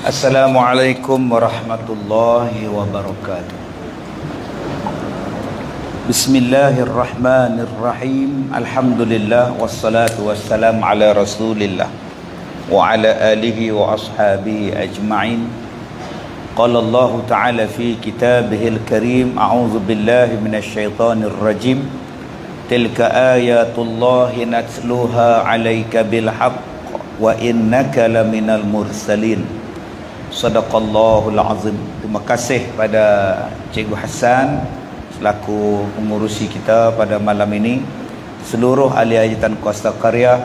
Assalamualaikum warahmatullahi wabarakatuh. Bismillahirrahmanirrahim. Alhamdulillah wassalatu wassalamu ala Rasulillah wa ala alihi wa ashabihi ajma'in. Qala Allah Ta'ala fi kitabihil karim, a'udzu billahi minasy syaithanir rajim. Tilka ayatullahi natluha 'alaika bil haqq wa innaka laminal mursalin. Sadaqallahul azim. Terima kasih pada Cikgu Hassan selaku pengurusi kita pada malam ini, seluruh ahli hajatan kuasa karya,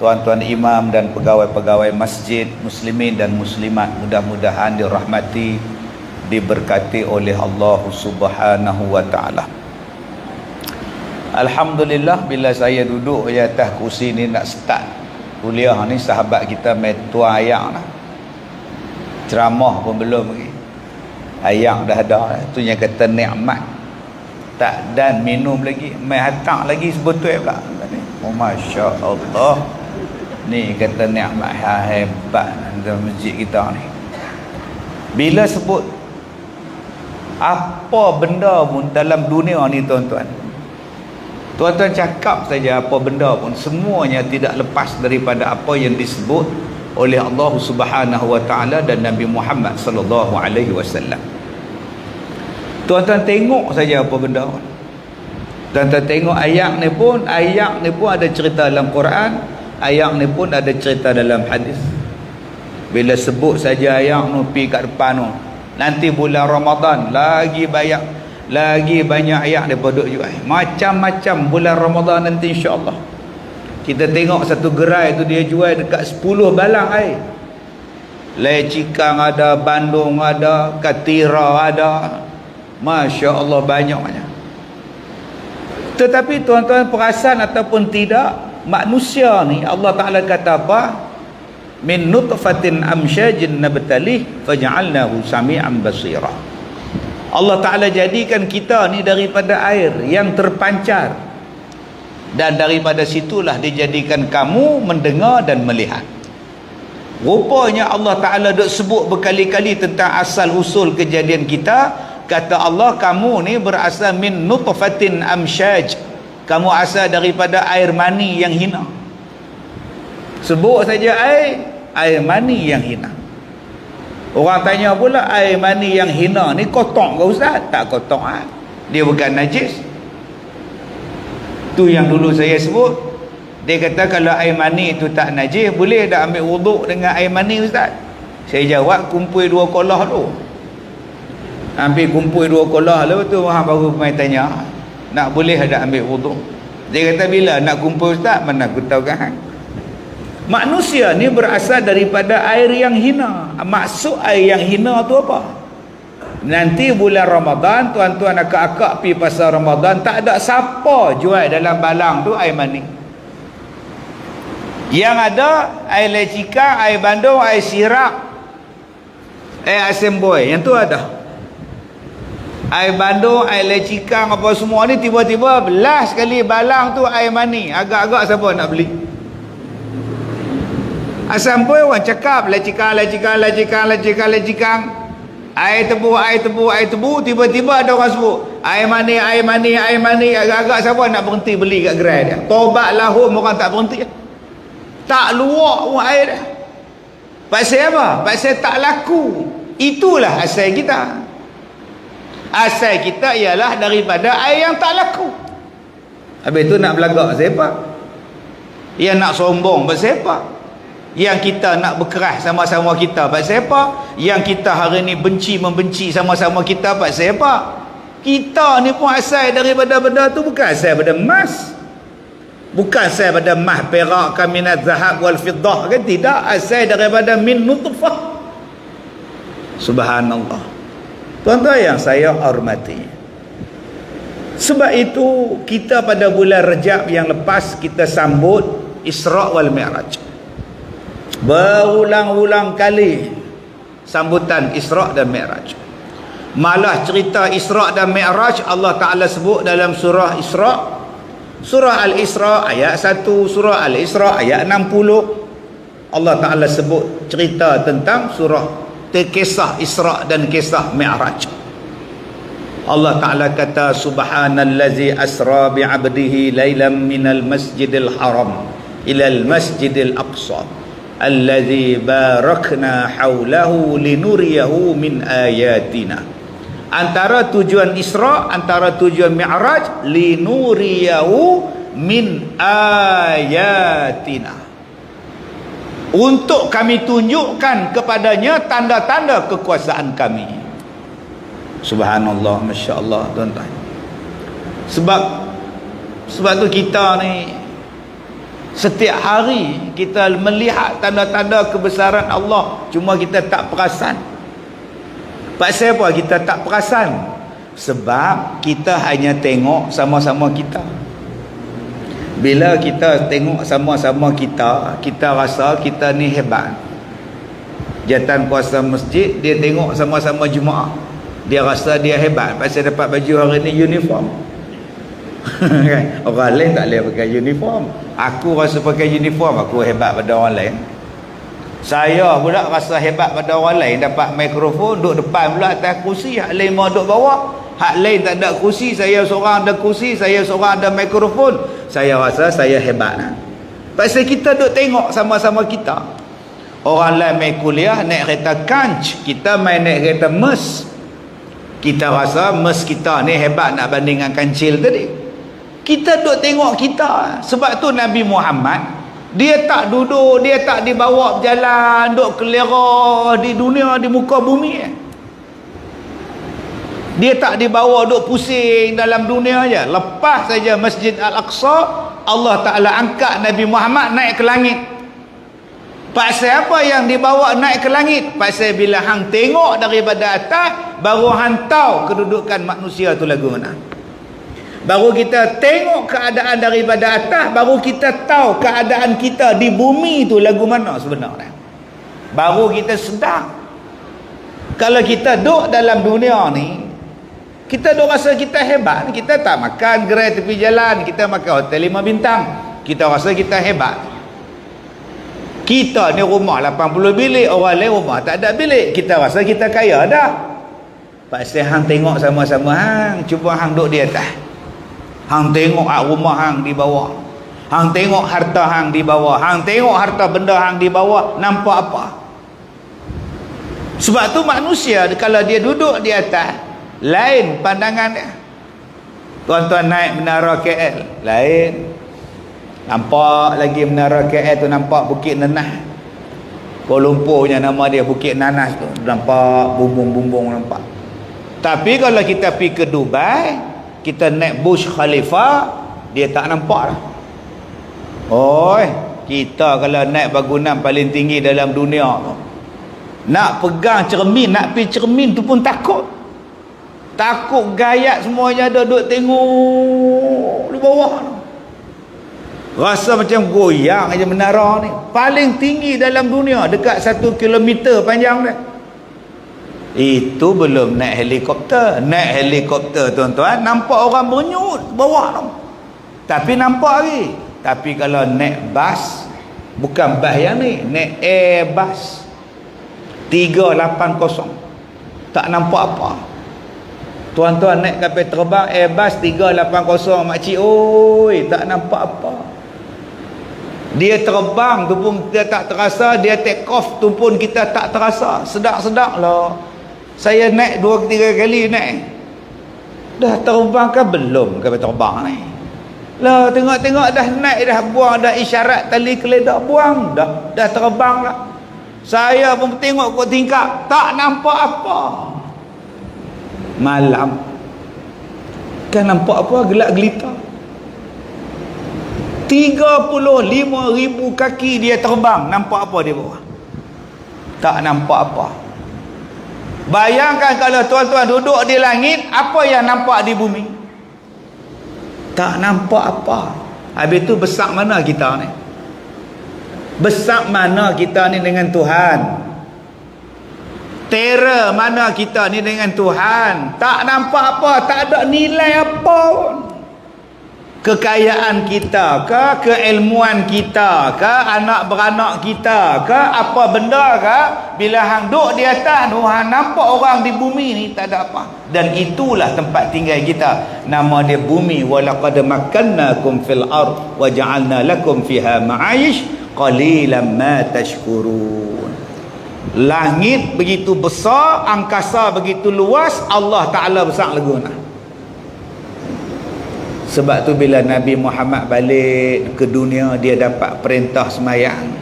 tuan-tuan imam dan pegawai-pegawai masjid, muslimin dan muslimat, mudah-mudahan dirahmati, diberkati oleh Allah Subhanahu wa taala. Alhamdulillah, bila saya duduk di atas kursi ni nak start kuliah ni, sahabat kita tuan ayang lah. Ceramah pun belum lagi, ayang dah ada. Tu yang kata nikmat tak dan minum lagi, mai hatang lagi sebetulnya pula. Oh, Masya Allah, ni kata nikmat hebat dalam masjid kita ni. Bila sebut apa benda pun dalam dunia ni, tuan-tuan cakap saja apa benda pun, semuanya tidak lepas daripada apa yang disebut oleh Allah Subhanahu wa taala dan Nabi Muhammad sallallahu alaihi wasallam. Tuan-tuan tengok saja apa benda. Tuan-tuan tengok ayat ni pun ada cerita dalam Quran, ayat ni pun ada cerita dalam hadis. Bila sebut saja ayat ni pi kat depan tu, nanti bulan Ramadan lagi banyak ayat daripada jual. Macam-macam bulan Ramadan nanti insya-Allah. Kita tengok satu gerai tu dia jual dekat 10 balang air. Lai Cikang ada, Bandung ada, Katira ada. Masya Allah, banyak-banyak. Tetapi tuan-tuan perasan ataupun tidak, manusia ni Allah Ta'ala kata apa? Min nutfatin amsyajin nabtalih faja'alnahu sami'an basira. Allah Ta'ala jadikan kita ni daripada air yang terpancar, dan daripada situlah dijadikan kamu mendengar dan melihat. Rupanya Allah Ta'ala duk sebut berkali-kali tentang asal usul kejadian kita. Kata Allah, kamu ni berasal min nutfatin amsyaj, kamu asal daripada air mani yang hina. Sebut saja air mani yang hina. Orang tanya pula, air mani yang hina ni kotor ke Ustaz? Tak kotor ah. Dia bukan najis. Tu yang dulu saya sebut. Dia kata kalau air mani itu tak najis, boleh tak ambil wuduk dengan air mani Ustaz? Saya jawab, kumpul 2 kolah tu. Ambil kumpul 2 kolah tu, baru main tanya, nak boleh tak ambil wuduk? Dia kata, bila nak kumpul Ustaz? Mana aku tahu kan. Manusia ni berasal daripada air yang hina. Maksud air yang hina tu apa? Nanti bulan Ramadan, tuan-tuan akak-akak pergi pasar Ramadan, tak ada siapa jual dalam balang tu air mani. Yang ada air lecika, air Bandung, air sirap, air asam boy, yang tu ada. Air Bandung, air lecikang, apa semua ni tiba-tiba belas sekali balang tu air mani. Agak-agak siapa nak beli? Asam boy orang cakap lecikang. Air tebu, tiba-tiba ada orang sebut air mani. Agak-agak siapa nak berhenti beli kat gerai dia? Tobat lahum orang tak berhenti. Tak luak pun air dia. Pasal apa? Pasal tak laku. Itulah asal kita. Asal kita ialah daripada air yang tak laku. Habis tu nak belagak siapa? Yang nak sombong siapa? Yang kita nak berkeras sama-sama kita siapa? Yang kita hari ni membenci sama-sama kita siapa? Kita ni pun asal daripada benda tu, bukan asal daripada emas. Bukan asal daripada emas, perak, kaminat, zahab wal fiddah kan? Tidak, asal daripada min nutfah. Subhanallah. Tuan-tuan yang saya hormati, sebab itu kita pada bulan Rejab yang lepas kita sambut Isra' wal Mi'raj. Berulang-ulang kali sambutan Isra' dan Mi'raj. Malah cerita Isra' dan Mi'raj Allah Ta'ala sebut dalam surah Isra', surah Al-Isra' ayat 1, surah Al-Isra' ayat 60. Allah Ta'ala sebut cerita tentang surah kisah Isra dan kisah Mi'raj. Allah Ta'ala kata subhanallazi asra bi'abdihi laylan minal masjidil haram ilal masjidil aqsa allazi barakna hawlahu linuriyahu min ayatina. Antara tujuan Isra, antara tujuan Mi'raj, linuriyahu min ayatina, untuk kami tunjukkan kepadanya tanda-tanda kekuasaan kami. Subhanallah, Masya Allah, tuan-tuan. Sebab tu kita ni setiap hari kita melihat tanda-tanda kebesaran Allah, cuma kita tak perasan. Pasal apa kita tak perasan? Sebab kita hanya tengok sama-sama kita. Bila kita tengok sama-sama kita, kita rasa kita ni hebat. Jatan kuasa masjid, dia tengok sama-sama jemaah, dia rasa dia hebat pasal dapat baju hari ni uniform. Orang lain tak boleh pakai uniform. Aku rasa pakai uniform aku hebat pada orang lain. Saya pula rasa hebat pada orang lain, dapat mikrofon, duduk depan pula atas kursi, hak lain mau duduk bawah. Hak lain tak ada kursi, saya seorang ada kursi, saya seorang ada mikrofon. Saya rasa saya hebat. Pasal kita duk tengok sama-sama kita. Orang lain main kuliah naik kereta kanch, kita main naik kereta mes. Kita rasa mes kita ni hebat nak banding dengan kancil tadi. Kita duk tengok kita. Sebab tu Nabi Muhammad, dia tak duduk, dia tak dibawa berjalan, duk kelera di dunia, di muka bumi. Dia tak dibawa duk pusing dalam dunia aja. Lepas saja Masjid Al-Aqsa, Allah Ta'ala angkat Nabi Muhammad naik ke langit. Pasal apa yang dibawa naik ke langit? Pasal bila hang tengok daripada atas, baru hang tahu kedudukan manusia tu lagu mana. Baru kita tengok keadaan daripada atas, baru kita tahu keadaan kita di bumi tu lagu mana sebenarnya. Baru kita sedar. Kalau kita duduk dalam dunia ni, kita duk rasa kita hebat. Kita tak makan gerai tepi jalan, kita makan hotel 5 bintang, kita rasa kita hebat. Kita ni rumah 80 bilik, orang lain rumah tak ada bilik, kita rasa kita kaya dah. Pasal hang tengok sama-sama hang, cuba hang duduk di atas, hang tengok rumah hang di bawah, hang tengok harta hang di bawah, hang tengok harta benda hang di bawah, nampak apa? Sebab tu manusia kalau dia duduk di atas, lain pandangan dia. Tuan-tuan naik menara KL, lain. Nampak lagi menara KL tu, nampak Bukit Nanas. Kuala Lumpurnya nama dia Bukit Nanas tu, nampak bumbung-bumbung nampak. Tapi kalau kita pergi ke Dubai, kita naik Burj Khalifa, dia tak nampak dah. Oi, kita kalau naik bangunan paling tinggi dalam dunia tu, nak pegang cermin, nak pergi cermin tu pun takut. Takut gayat semuanya ada duduk tengok di bawah. Rasa macam goyang aja menara ni. Paling tinggi dalam dunia, dekat 1 kilometer panjang dia. Itu belum naik helikopter. Naik helikopter tuan-tuan, nampak orang bernyut bawah tu. Tapi nampak lagi. Tapi kalau naik bas, bukan bas yang ni, naik Airbus 380, tak nampak apa. Tuan-tuan naik kapal terbang Airbus 380, makcik, oi, tak nampak apa. Dia terbang tu pun kita tak terasa, dia take off tu pun kita tak terasa. Sedap-sedap lah. Saya naik 2-3 kali naik. Dah terbang ke belum kapal terbang ni? Lah tengok-tengok dah naik dah, buang dah isyarat tali keledak, buang dah terbang lah. Saya pun tengok kot tingkap, tak nampak apa. Malam kan nampak apa, gelap gelita. 35,000 kaki dia terbang, nampak apa di bawah? Tak nampak apa. Bayangkan kalau tuan-tuan duduk di langit, apa yang nampak di bumi? Tak nampak apa. Habis tu besar mana kita ni? Besar mana kita ni dengan Tuhan? Terror mana kita ni dengan Tuhan? Tak nampak apa, tak ada nilai apa pun. kekayaan kita ke, keilmuan kita ke, anak beranak kita ke, apa benda ke, bila hang duduk di atas tu hang nampak orang di bumi ni tak ada apa. Dan itulah tempat tinggal kita, nama dia bumi. Walaqad makkannakum fil ard wa ja'alna lakum fiha ma'ayish qalilan ma tashkurun. Langit begitu besar, angkasa begitu luas, Allah Ta'ala besar laguna. Sebab tu bila Nabi Muhammad balik ke dunia, dia dapat perintah semayang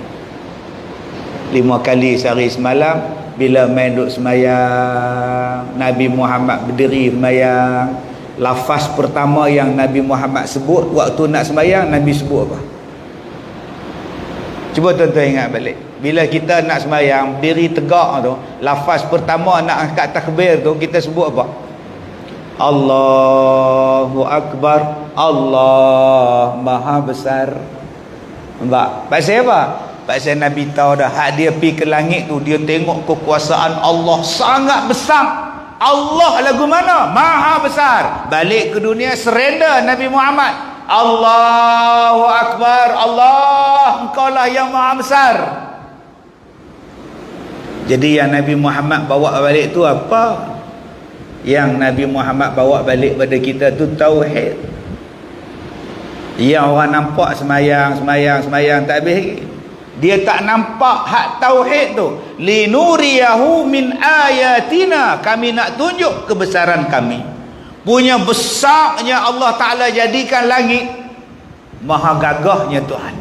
5 kali sehari semalam. Bila main duduk semayang, Nabi Muhammad berdiri semayang. Lafaz pertama yang Nabi Muhammad sebut waktu nak semayang, Nabi sebut apa? Cuba tuan-tuan ingat balik. Bila kita nak semayang, berdiri tegak tu, lafaz pertama nak angkat takbir tu, kita sebut apa? Allahu Akbar, Allah Maha Besar. Nampak? Pasal apa? Pasal Nabi tahu dah, hak dia pergi ke langit tu, dia tengok kekuasaan Allah sangat besar. Allah lagu mana? Maha Besar. Balik ke dunia, surrender Nabi Muhammad. Allahu Akbar, Allah, engkau lah yang Maha Besar. Jadi yang Nabi Muhammad bawa balik tu apa? Yang Nabi Muhammad bawa balik pada kita tu tauhid. Yang orang nampak semayang tak habis, dia tak nampak hak tauhid tu. Linuriyahu min ayatina, kami nak tunjuk kebesaran kami. Punya besarnya Allah Ta'ala jadikan langit, maha gagahnya Tuhan.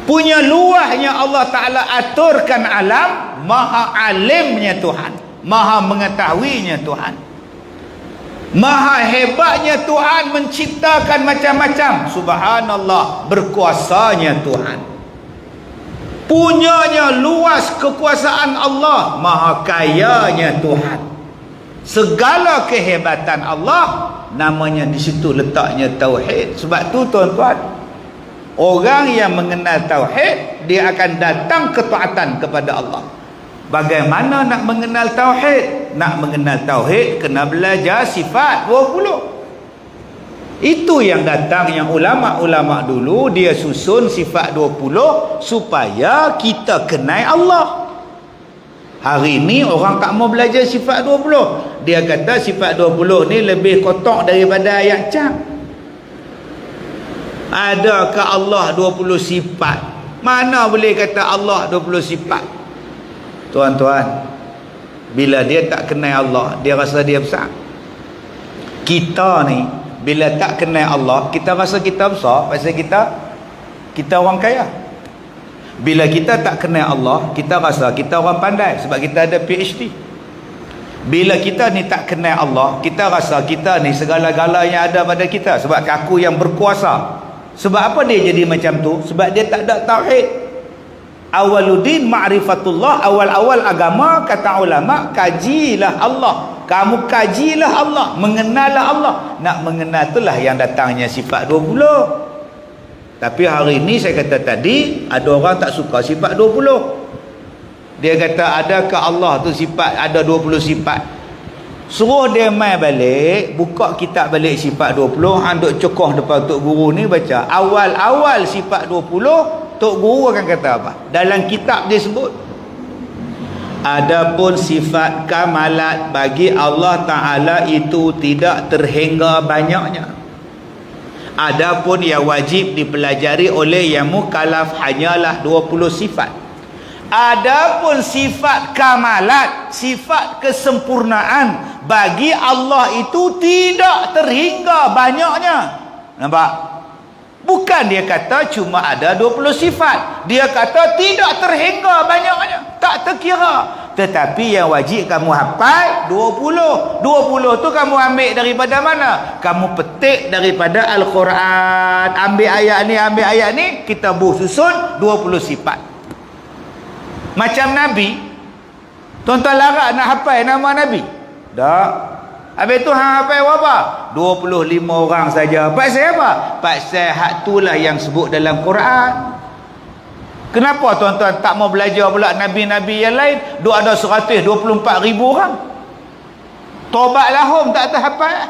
Punya luahnya Allah Ta'ala aturkan alam, maha alimnya Tuhan, maha mengetahuinya Tuhan. Maha hebatnya Tuhan menciptakan macam-macam. Subhanallah, berkuasanya Tuhan. Punyanya luas kekuasaan Allah, maha kayanya Tuhan. Segala kehebatan Allah, namanya di situ letaknya tauhid. Sebab tu tuan-tuan, orang yang mengenal tauhid, dia akan datang ketaatan kepada Allah. Bagaimana nak mengenal tauhid? Nak mengenal tauhid kena belajar sifat 20. Itu yang datang, yang ulama-ulama dulu dia susun sifat 20 supaya kita kenal Allah. Hari ni orang tak mau belajar sifat 20. Dia kata sifat 20 ni lebih kotak daripada ayat cam. Adakah Allah 20 sifat? Mana boleh kata Allah 20 sifat? Tuan-tuan, bila dia tak kenal Allah, dia rasa dia besar. Kita ni bila tak kenal Allah, kita rasa kita besar pasal kita orang kaya. Bila kita tak kenal Allah, kita rasa kita orang pandai sebab kita ada PhD. Bila kita ni tak kenal Allah, kita rasa kita ni segala-gala yang ada pada kita sebab aku yang berkuasa. Sebab apa dia jadi macam tu? Sebab dia tak ada tauhid. Awaluddin ma'rifatullah, awal-awal agama kata ulama, kajilah Allah. Kamu kajilah Allah, mengenallah Allah. Nak mengenal itulah yang datangnya sifat 20. Tapi hari ini saya kata tadi, ada orang tak suka sifat 20. Dia kata adakah Allah tu sifat, ada 20 sifat. Suruh dia mai balik, buka kitab balik sifat 20, hang duk cokoh depan tok guru ni baca. Awal-awal sifat 20, tok guru akan kata apa? Dalam kitab dia sebut, adapun sifat kamalat bagi Allah Ta'ala itu tidak terhingga banyaknya. Adapun yang wajib dipelajari oleh yang mukallaf hanyalah 20 sifat. Adapun sifat kamalat, sifat kesempurnaan bagi Allah itu tidak terhingga banyaknya. Nampak? Bukan dia kata cuma ada 20 sifat. Dia kata tidak terhingga banyaknya, tak terkira. Tetapi yang wajib kamu hafal 20. 20 tu kamu ambil daripada mana? Kamu petik daripada Al-Quran. Ambil ayat ni, kita susun 20 sifat. Macam Nabi, tuan-tuan larat nak hafal nama Nabi? Tak. Habis tu hang hafal berapa? 25 orang saja. Pasal apa? Pasal hak itulah yang sebut dalam Quran. Kenapa tuan-tuan tak mau belajar pula Nabi-Nabi yang lain? Duk ada 124,000 orang. Taubat lahum tak terhafal.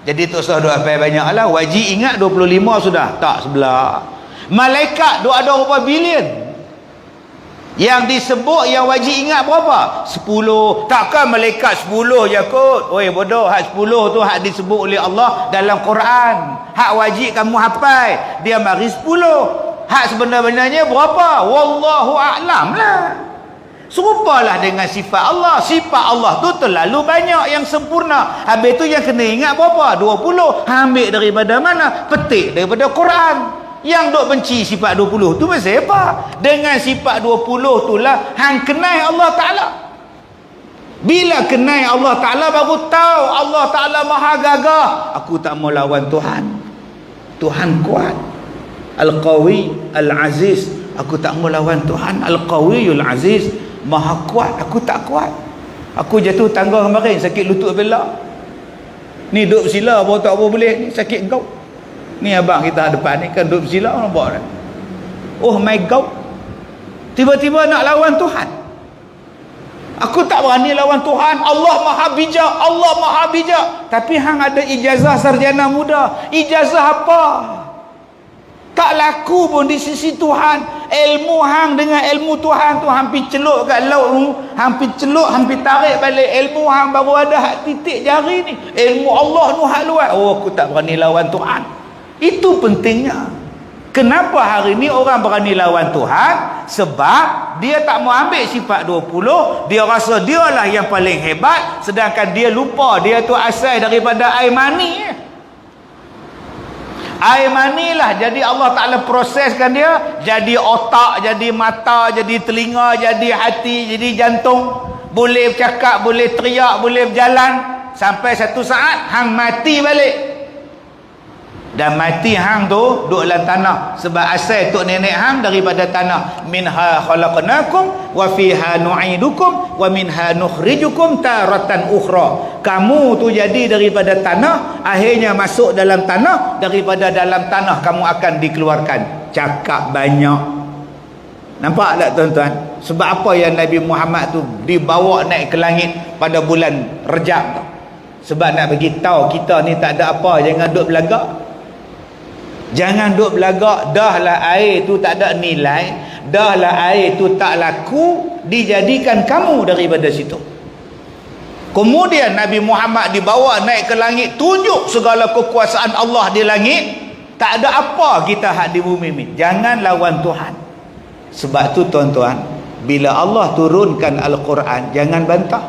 Jadi tak usah duk apa banyak lah. Wajib ingat 25 sudah. Tak sebelah. Malaikat duk ada berapa bilion. Yang disebut yang wajib ingat berapa? 10. Takkan malaikat 10 je kot. Oi bodoh, hak 10 tu hak disebut oleh Allah dalam Quran. Hak wajib kamu hafal. Dia mari 10. Hak sebenar-benarnya berapa? Wallahu a'lam lah. Serupalah dengan sifat Allah. Sifat Allah tu terlalu banyak yang sempurna. Habis tu yang kena ingat berapa? 20. Ambil daripada mana? Petik daripada Quran. Yang duk benci sifat 20 tu pasal apa? Dengan sifat 20 tu lah hang kenal Allah Ta'ala. Bila kenal Allah Ta'ala baru tahu Allah Ta'ala maha gagah. Aku tak mau lawan Tuhan. Tuhan kuat. Al-Qawi Al-Aziz. Aku tak mau lawan Tuhan. Al-Qawiyul Aziz. Maha kuat, aku tak kuat. Aku jatuh tangga kemarin, sakit lutut belah. Ni duduk bersila baru tak apa boleh, ni sakit gout. Ni abang kita depan ni kan duduk bersila, nampak dah. Oh my God. Tiba-tiba nak lawan Tuhan. Aku tak berani lawan Tuhan. Allah maha bijak, Allah maha bijak. Tapi hang ada ijazah sarjana muda. Ijazah apa? Tak laku pun di sisi Tuhan. Ilmu hang dengan ilmu Tuhan tu hampir celuk kat laut tu, hampir celuk, hampir tarik balik. Ilmu hang baru ada hak titik jari ni. Ilmu Allah tu hak luar. Oh, aku tak berani lawan Tuhan. Itu pentingnya. Kenapa hari ni orang berani lawan Tuhan? Sebab dia tak mau ambil sifat 20. Dia rasa dia lah yang paling hebat, sedangkan dia lupa dia tu asal daripada air mani. Air mani lah. Jadi Allah Ta'ala proseskan dia jadi otak, jadi mata, jadi telinga, jadi hati, jadi jantung. Boleh bercakap, boleh teriak, boleh berjalan. Sampai satu saat hang mati balik. Dan mati hang tu duduk dalam tanah. Sebab asal tok nenek hang daripada tanah. Minha khalaqnakum wa fiha nu'idukum wa minha nukhrijukum taratan ukhra. Kamu tu jadi daripada tanah, akhirnya masuk dalam tanah, daripada dalam tanah kamu akan dikeluarkan. Cakap banyak. Nampak tak tuan-tuan? Sebab apa yang Nabi Muhammad tu dibawa naik ke langit pada bulan Rejab tu? Sebab nak bagi tahu kita ni tak ada apa, jangan duk belagak. Jangan duk belagak. Dah lah air tu tak ada nilai, dah lah air tu tak laku, dijadikan kamu daripada situ. Kemudian Nabi Muhammad dibawa naik ke langit, tunjuk segala kekuasaan Allah di langit. Tak ada apa kita hak di bumi ni. Jangan lawan Tuhan. Sebab tu tuan-tuan, bila Allah turunkan Al-Quran, jangan bantah.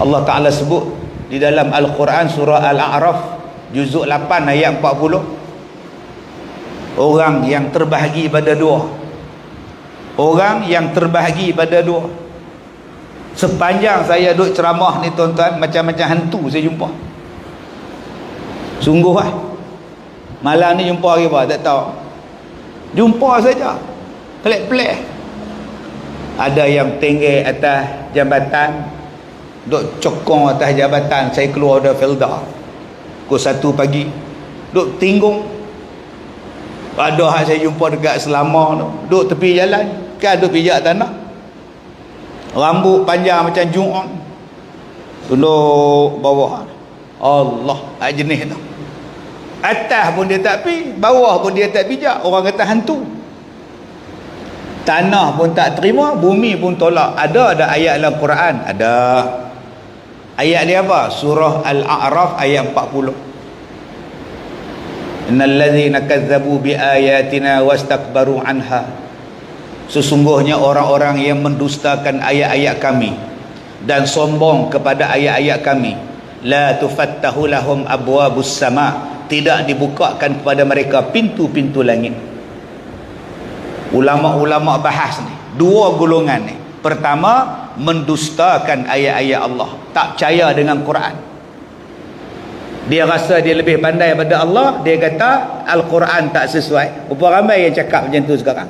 Allah Ta'ala sebut di dalam Al-Quran surah Al-A'raf juzuk 8 ayat 40, orang yang terbahagi pada dua. Orang yang terbahagi pada dua. Sepanjang saya duduk ceramah ni tuan-tuan, macam-macam hantu saya jumpa. Sungguh lah. Malam ni jumpa lagi apa tak tahu. Jumpa saja, pelik-pelik. Ada yang tinggi atas jabatan, duk cokong atas jabatan. Saya keluar dari Felda pukul 1 pagi, duk tinggung. Ada hak saya jumpa dekat Selama tu, duk tepi jalan, kan duk pijak tanah, rambut panjang macam Ju'on, duduk bawah. Allah, hak jenis tu. Atas pun dia tak pi, bawah pun dia tak pijak. Orang kata hantu. Tanah pun tak terima, bumi pun tolak. Ada ayat dalam Quran? Ada. Ayat dia apa? Surah Al-A'raf ayat 40. Innal ladzina kazzabu bi ayatina wastakbaru anha. Sesungguhnya orang-orang yang mendustakan ayat-ayat kami dan sombong kepada ayat-ayat kami, la tufattahu lahum abwabus sama, tidak dibukakan kepada mereka pintu-pintu langit. Ulama-ulama bahas ni dua golongan ni. Pertama, mendustakan ayat-ayat Allah, tak percaya dengan Quran. Dia rasa dia lebih pandai daripada Allah. Dia kata Al-Quran tak sesuai. Berapa ramai yang cakap macam tu sekarang?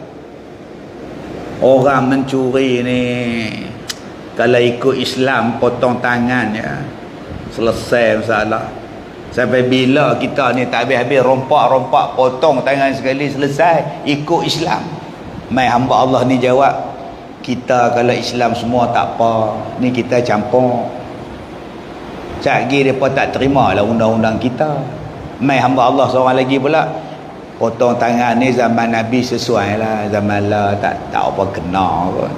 Orang mencuri ni, kalau ikut Islam potong tangan ya, selesai masalah. Sampai bila kita ni tak habis-habis rompak-rompak, potong tangan sekali selesai, ikut Islam. Mai hamba Allah ni jawab, kita kalau Islam semua tak apa, ni kita campur. Cakgi mereka tak terima lah undang-undang kita. Mai hamba Allah seorang lagi pula, potong tangan ni zaman Nabi sesuai lah, zaman lah tak apa kena pun.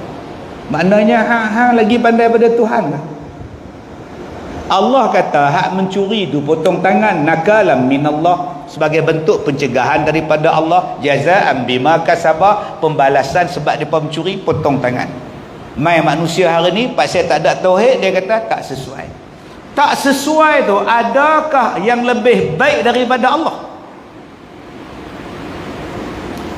Maknanya hang lagi pandai pada Tuhan lah. Allah kata hak mencuri tu potong tangan, nakalam minallah, sebagai bentuk pencegahan daripada Allah, jazaan bima kasaba, pembalasan sebab depa mencuri, potong tangan. Mai manusia hari ni pasal tak ada tauhid, dia kata tak sesuai. Tak sesuai tu, adakah yang lebih baik daripada Allah?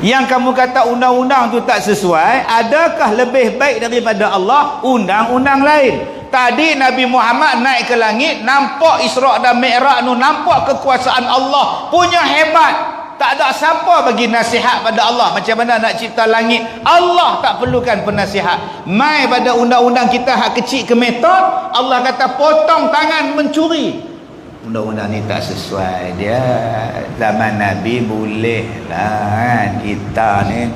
Yang kamu kata undang-undang tu tak sesuai, adakah lebih baik daripada Allah undang-undang lain? Tadi Nabi Muhammad naik ke langit, nampak Isra' dan Mi'raj tu, nampak kekuasaan Allah punya hebat. Tak ada siapa bagi nasihat pada Allah macam mana nak cipta langit. Allah tak perlukan penasihat. Mai pada undang-undang kita hak kecil ke metod, Allah kata potong tangan mencuri. Undang-undang ni tak sesuai dia. Zaman Nabi boleh lah kan. Kita ni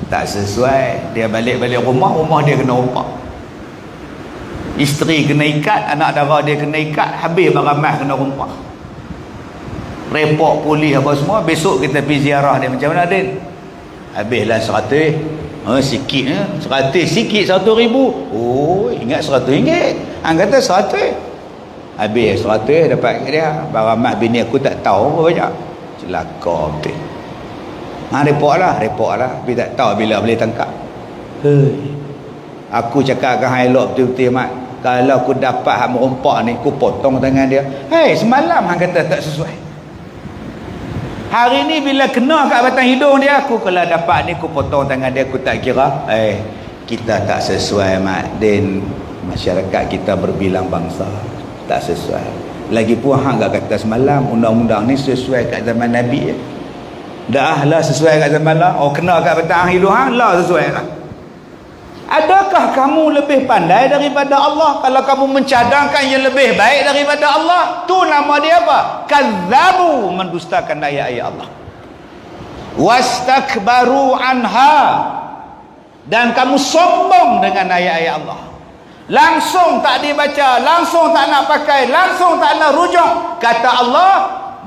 tak sesuai. Dia balik-balik rumah dia kena rompak. Isteri kena ikat, anak dara dia kena ikat, habis baramah kena rompak. Report polis apa semua, besok kita pergi ziarah dia macam mana Din? Habislah 100. Sikit 100 sikit 100,000. Oh, ingat 100 ringgit. Hang kata 100. Habis 100 dapat dia. Baramah bini aku tak tahu apa banyak. Celaka betul. Report lah. Tapi tak tahu bila boleh tangkap. Aku cakap dengan hang elok betul-betul mat. Kalau aku dapat hak merompak ni, aku potong tangan dia. Semalam hang kata tak sesuai. Hari ni bila kena kat batang hidung dia, aku kalau dapat ni aku potong tangan dia, aku tak kira. Kita tak sesuai mat Din. Masyarakat kita berbilang bangsa tak sesuai. Lagipun hang gak kata semalam undang-undang ni sesuai kat zaman Nabi. Dah lah sesuai kat zaman lah. Kena kat batang hidung hang lah sesuai lah. Adakah kamu lebih pandai daripada Allah kalau kamu mencadangkan yang lebih baik daripada Allah? Tu nama dia apa? Kazzabu, mendustakan ayat-ayat Allah. Wastakbaru anha, dan kamu sombong dengan ayat-ayat Allah. Langsung tak dibaca, langsung tak nak pakai, langsung tak nak rujuk. Kata Allah,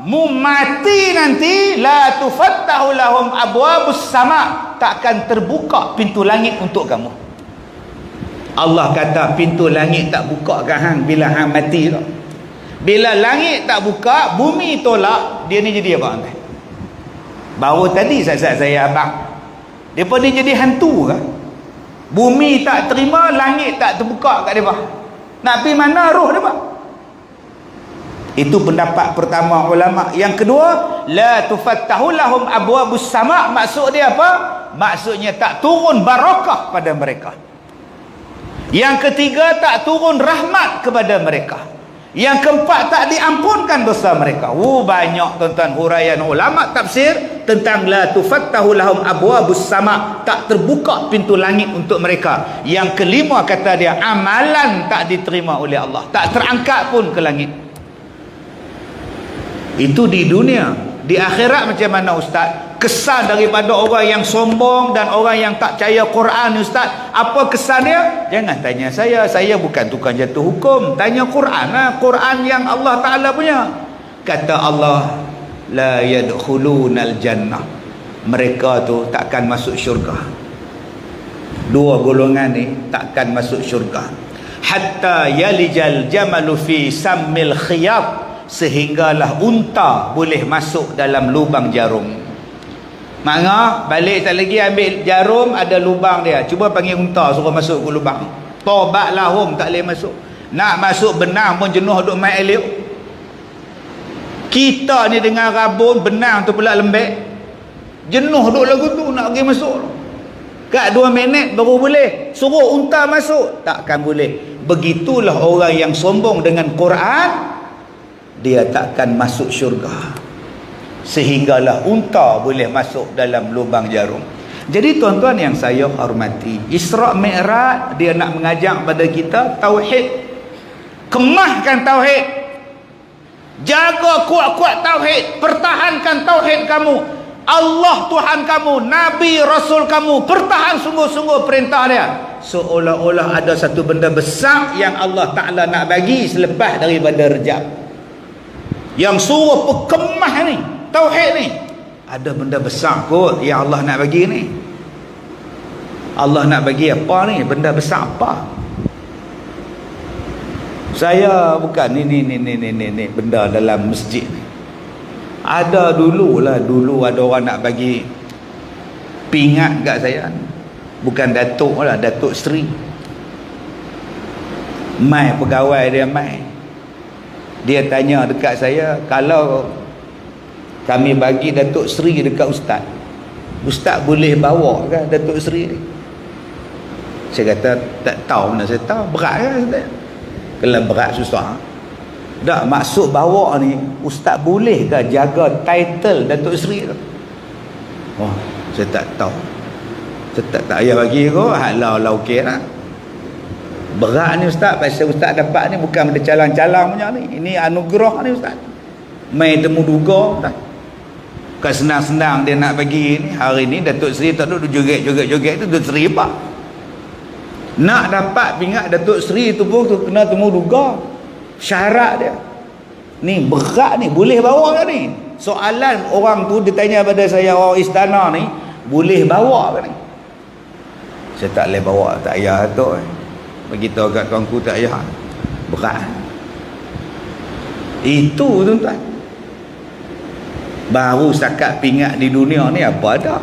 mu mati nanti, la tufattahu lahum abwabus sama, takkan terbuka pintu langit untuk kamu. Allah kata pintu langit tak buka ke hang bila hang mati tu. Bila langit tak buka, bumi tolak, dia ni jadi apa nanti? Baru tadi saya abang, depa ni jadi hantu ke? Bumi tak terima, langit tak terbuka kat depa. Nak pergi mana roh depa? Itu pendapat pertama ulama. Yang kedua, la tufattahu lahum abwabus sama', maksud dia apa? Maksudnya tak turun barakah pada mereka. Yang ketiga, tak turun rahmat kepada mereka. Yang keempat, tak diampunkan dosa mereka. Banyak tuan-tuan huraian ulama tafsir tentang la tufattahu lahum abwabus sama', tak terbuka pintu langit untuk mereka. Yang kelima kata dia, amalan tak diterima oleh Allah, tak terangkat pun ke langit. Itu di dunia. Di akhirat macam mana ustaz? Kesan daripada orang yang sombong dan orang yang tak percaya Quran ustaz, apa kesan dia? Jangan tanya saya bukan tukang jatuh hukum. Tanya Quran lah, Quran yang Allah Ta'ala punya. Kata Allah, la yadkhulunal jannah, mereka tu takkan masuk syurga. Dua golongan ni takkan masuk syurga. Hatta yalijal jamalu fi sammil khiyat, sehinggalah unta boleh masuk dalam lubang jarum. Makna balik tak lagi ambil jarum, ada lubang dia, cuba panggil unta suruh masuk ke lubang. Tobatlah tak boleh masuk. Nak masuk benang pun jenuh duk main elok. Kita ni dengan rabun, benang tu pula lembek, jenuh duk lagu tu nak pergi masuk. Kat 2 minit baru boleh. Suruh unta masuk, takkan boleh. Begitulah orang yang sombong dengan Quran, dia takkan masuk syurga. Sehinggalah unta boleh masuk dalam lubang jarum. Jadi tuan-tuan yang saya hormati, Isra' Mi'raj dia nak mengajak pada kita tauhid. Kemahkan tauhid, jaga kuat-kuat tauhid, pertahankan tauhid kamu. Allah Tuhan kamu, Nabi Rasul kamu pertahan sungguh-sungguh perintah dia. Seolah-olah ada satu benda besar yang Allah Ta'ala nak bagi selepas daripada Rejab, yang suruh perkemah ni, tauhid ni. Ada benda besar kot yang Allah nak bagi ni. Allah nak bagi apa ni? Benda besar apa? Saya bukan ni benda dalam masjid ni. Ada dulu ada orang nak bagi pingat kat saya. Bukan Datuk lah, Datuk Seri. Mai pegawai dia mai. Dia tanya dekat saya, kalau kami bagi Datuk Seri dekat Ustaz, Ustaz boleh bawa ke Datuk Seri ni? Saya kata tak tahu, mana saya tahu. Berat kan Ustaz? Kalau berat susah. Tak, maksud bawa ni, Ustaz boleh ke jaga title Datuk Seri tu? Oh, saya tak tahu. Saya tak payah bagi kot. Halau okey lah. Berat ni Ustaz. Pasal Ustaz dapat ni bukan benda calang-calang punya ni. Ini anugerah ni Ustaz. Mai temu duga Ustaz. Bukan senang-senang dia nak bagi ni. Hari ni Datuk Seri tak duduk joget-joget tu Datuk Seri apa? Nak dapat pingat Datuk Seri tu pun tu kena temu duga. Syarat dia ni berat ni. Boleh bawa ke ni? Soalan orang tu dia tanya pada saya, orang istana ni, boleh bawa ke ni? Saya tak boleh bawa, tak payah tu. Beritahu kat kawanku tak payah. Berat. Itu tuan-tuan. Baru setakat pingat di dunia ni apa ada.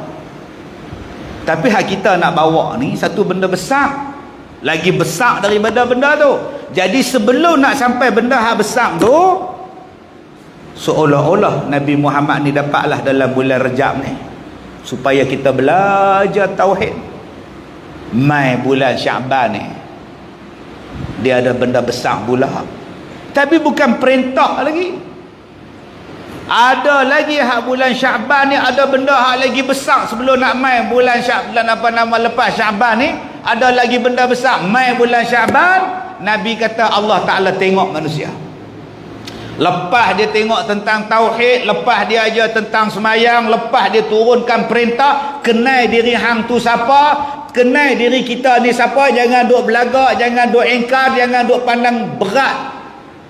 Tapi hak kita nak bawa ni satu benda besar. Lagi besar daripada benda tu. Jadi sebelum nak sampai benda hak besar tu, seolah-olah Nabi Muhammad ni dapatlah dalam bulan Rejab ni, supaya kita belajar tauhid. Mai bulan Syaban ni, dia ada benda besar pula. Tapi bukan perintah lagi. Ada lagi hak bulan Syaban ni, ada benda hak lagi besar sebelum nak mai bulan Syaban, apa nama lepas Syaban ni, ada lagi benda besar. Mai bulan Syaban, Nabi kata Allah Ta'ala tengok manusia. Lepas dia tengok tentang tauhid, lepas dia ajar tentang semayang, lepas dia turunkan perintah, kenal diri hang tu siapa, kenal diri kita ni siapa. Jangan duk belagak, jangan duk engkar, jangan duk pandang berat,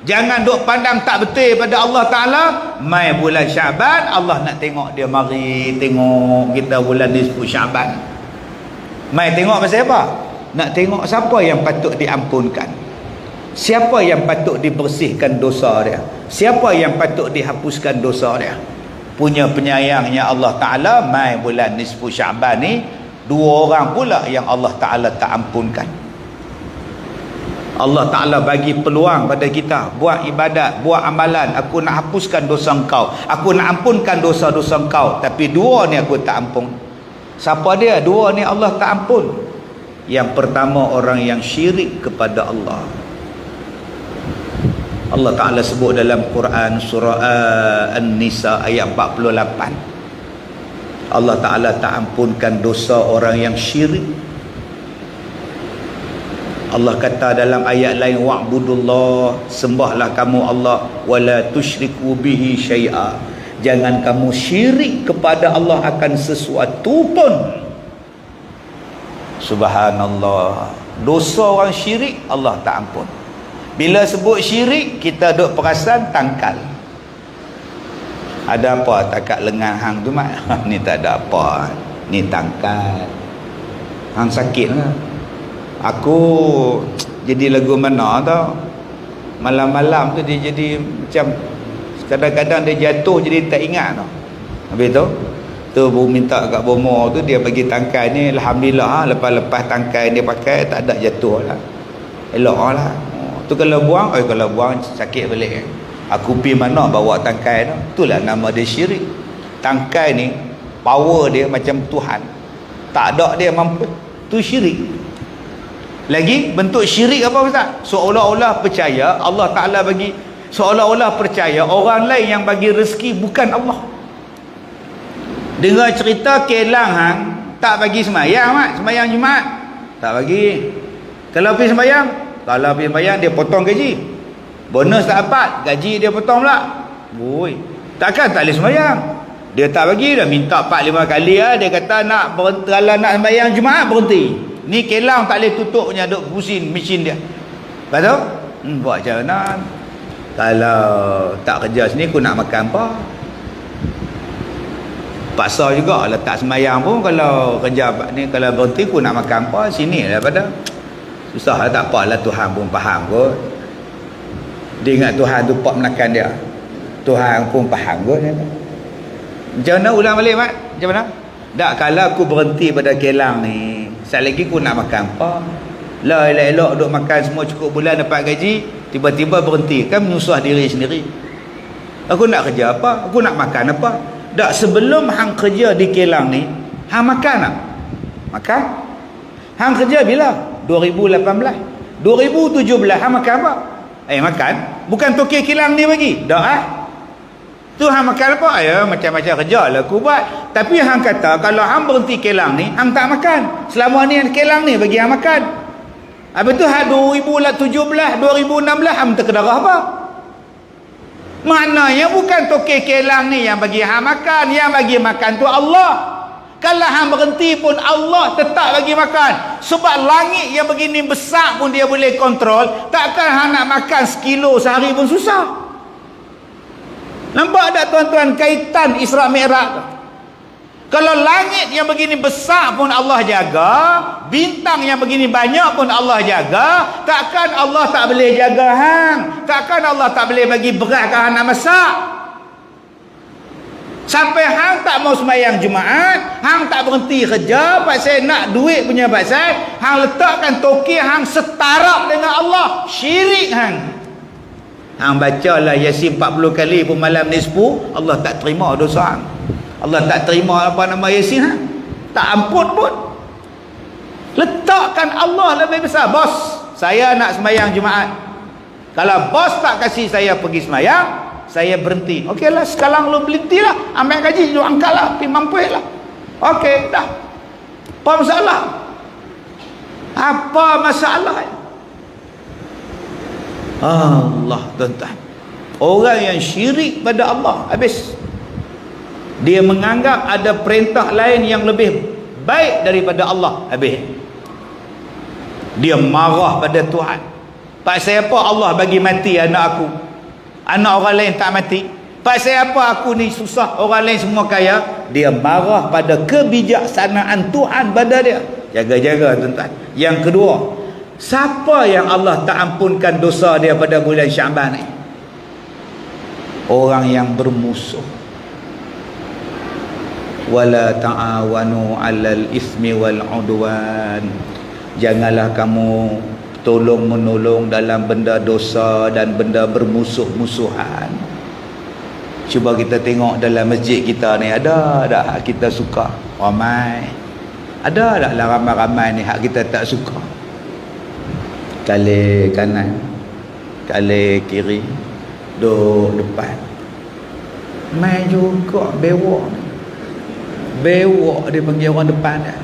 jangan duk pandang tak betul pada Allah Ta'ala. Mai bulan Syaban, Allah nak tengok dia. Mari tengok kita bulan nisfu Syaban. Mai tengok pasal apa? Nak tengok siapa yang patut diampunkan, siapa yang patut dibersihkan dosa dia, siapa yang patut dihapuskan dosa dia. Punya penyayangnya Allah Ta'ala, mai bulan nisfu Syaban ni, dua orang pula yang Allah Ta'ala tak ampunkan. Allah Ta'ala bagi peluang pada kita, buat ibadat, buat amalan. Aku nak hapuskan dosa engkau, aku nak ampunkan dosa-dosa engkau, tapi dua ni aku tak ampun. Siapa dia? Dua ni Allah tak ampun. Yang pertama, orang yang syirik kepada Allah. Allah Ta'ala sebut dalam Quran surah An-Nisa ayat 48. Allah Ta'ala tak ampunkan dosa orang yang syirik. Allah kata dalam ayat lain, wa'budullah, sembahlah kamu Allah, wala tusyriku bihi syai'a, jangan kamu syirik kepada Allah akan sesuatu pun. Subhanallah. Dosa orang syirik Allah tak ampun. Bila sebut syirik, kita duk perasan tangkal. Ada apa takat lengan hang tu mak? Ni tak ada apa, ni tangkal. Hang sakit ke? Aku jadi lagu mana tau, malam-malam tu dia jadi macam, kadang-kadang dia jatuh jadi tak ingat tau. Habis tu baru minta kat bomo tu, dia bagi tangkai ni. Alhamdulillah, lepas-lepas tangkai dia pakai tak ada jatuh lah, elok lah. Tu kalau buang, kalau buang sakit balik. Aku pergi mana bawa tangkai tu, itulah nama dia syirik. Tangkai ni power dia macam Tuhan, tak ada dia mampu, tu syirik. Lagi bentuk syirik apa Ustaz? Seolah-olah percaya Allah Ta'ala bagi, seolah-olah percaya orang lain yang bagi rezeki bukan Allah. Dengar cerita kelang hang tak bagi semayang mak, semayang Jumaat tak bagi. Kalau pergi semayang, dia potong gaji. Bonus tak dapat, gaji dia potong pula. Oi, takkan tak boleh semayang. Dia tak bagi dah, minta 4-5 kali lah. Dia kata nak berhenti, kalau nak sembahyang Jumaat berhenti. Ni kelang tak boleh tutup punya, duk pusing mesin dia. Lepas tu buat macam mana? Kalau tak kerja sini aku nak makan apa? Paksa juga letak sembahyang pun. Kalau kerja ni, kalau berhenti aku nak makan apa? Sini daripada susah lah. Tak apalah, Tuhan pun faham kot. Dia ingat Tuhan tu pak menakan dia. Tuhan pun faham kot. Macam mana ulang balik Mat? Macam mana? Tak, kalau aku berhenti pada kelang ni, sekali lagi aku nak makan apa? Lah elok-elok duk makan semua cukup bulan dapat gaji, tiba-tiba berhenti, kan menyusah diri sendiri. Aku nak kerja apa? Aku nak makan apa? Tak, sebelum hang kerja di kelang ni, hang makan tak? Makan? Hang kerja bila? 2018. 2017 hang makan apa? Makan. Bukan tokek kilang ni bagi. Tak tu hang makan apa? Macam-macam kerja lah aku buat. Tapi hang kata kalau hang berhenti kelang ni, hang tak makan. Selama ni kelang ni bagi hang makan. Habis tu 2017, 2016 hang terkedarah apa? Maknanya bukan tokek kelang ni yang bagi hang makan. Yang bagi makan tu Allah. Kalau hang berhenti pun Allah tetap bagi makan. Sebab langit yang begini besar pun dia boleh kontrol. Takkan hang nak makan sekilo sehari pun susah. Nampak tak tuan-tuan kaitan Isra Mi'raj? Kalau langit yang begini besar pun Allah jaga, bintang yang begini banyak pun Allah jaga, takkan Allah tak boleh jaga hang? Takkan Allah tak boleh bagi beras ke hang nak masak? Sampai hang tak mau sembahyang Jumaat, hang tak berhenti kerja pasal nak duit punya pasal, hang letakkan tokek hang setara dengan Allah. Syirik hang. Hang bacalah Yasin 40 kali pun malam nisfu, Allah tak terima dosa hang. Allah tak terima apa nama Yasin hang. Tak ampun pun. Letakkan Allah lebih besar. Bos, saya nak sembahyang Jumaat. Kalau bos tak kasih saya pergi sembahyang, saya berhenti. Okeylah, sekarang lu berhentilah. Ambil gaji lu angkatlah, pergi mampulah. Okey, dah. Apa masalah? Apa masalah? Allah, tuan-tuan. Orang yang syirik pada Allah, habis. Dia menganggap ada perintah lain yang lebih baik daripada Allah, habis. Dia marah pada Tuhan. Pasal apa Allah bagi mati anak aku? Anak orang lain tak mati. Pasal apa aku ni susah, orang lain semua kaya? Dia marah pada kebijaksanaan Tuhan pada dia. Jaga-jaga tuan-tuan. Yang kedua, siapa yang Allah tak ampunkan dosa dia pada bulan Syaban ni? Orang yang bermusuh. Wala ta'awanu 'alal ismi wal 'udwan. Janganlah kamu tolong menolong dalam benda dosa dan benda bermusuh-musuhan. Cuba kita tengok dalam masjid kita ni, ada tak hak kita suka? Ramai. Ada taklah ramai-ramai ni hak kita tak suka? Kali kanan, kali kiri, duduk depan. Main juga bewok ni. Bewok dia panggil orang depan dia.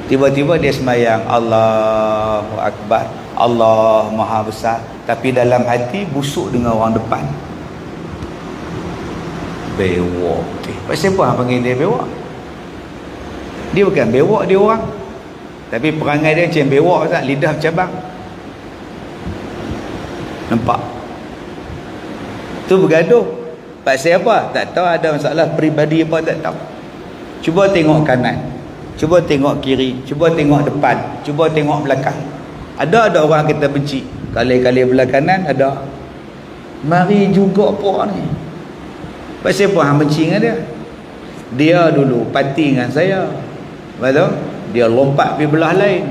Tiba-tiba dia sembahyang Allahu Akbar, Allah Maha Besar, tapi dalam hati busuk dengan orang depan. Bewok. Pasal apa panggil dia bewok? Dia bukan bewok, dia orang. Tapi perangai dia macam bewok tak? Lidah bercabang. Nampak? Tu bergaduh. Pasal apa? Tak tahu, ada masalah peribadi apa tak tahu. Cuba tengok kanan, cuba tengok kiri, cuba tengok depan, cuba tengok belakang. Ada orang kita benci. Kali-kali belah kanan ada. Mari juga apa ni? Pasal apa hang benci dengan dia? Dia dulu parti dengan saya. Betul? Dia lompat pergi belah lain.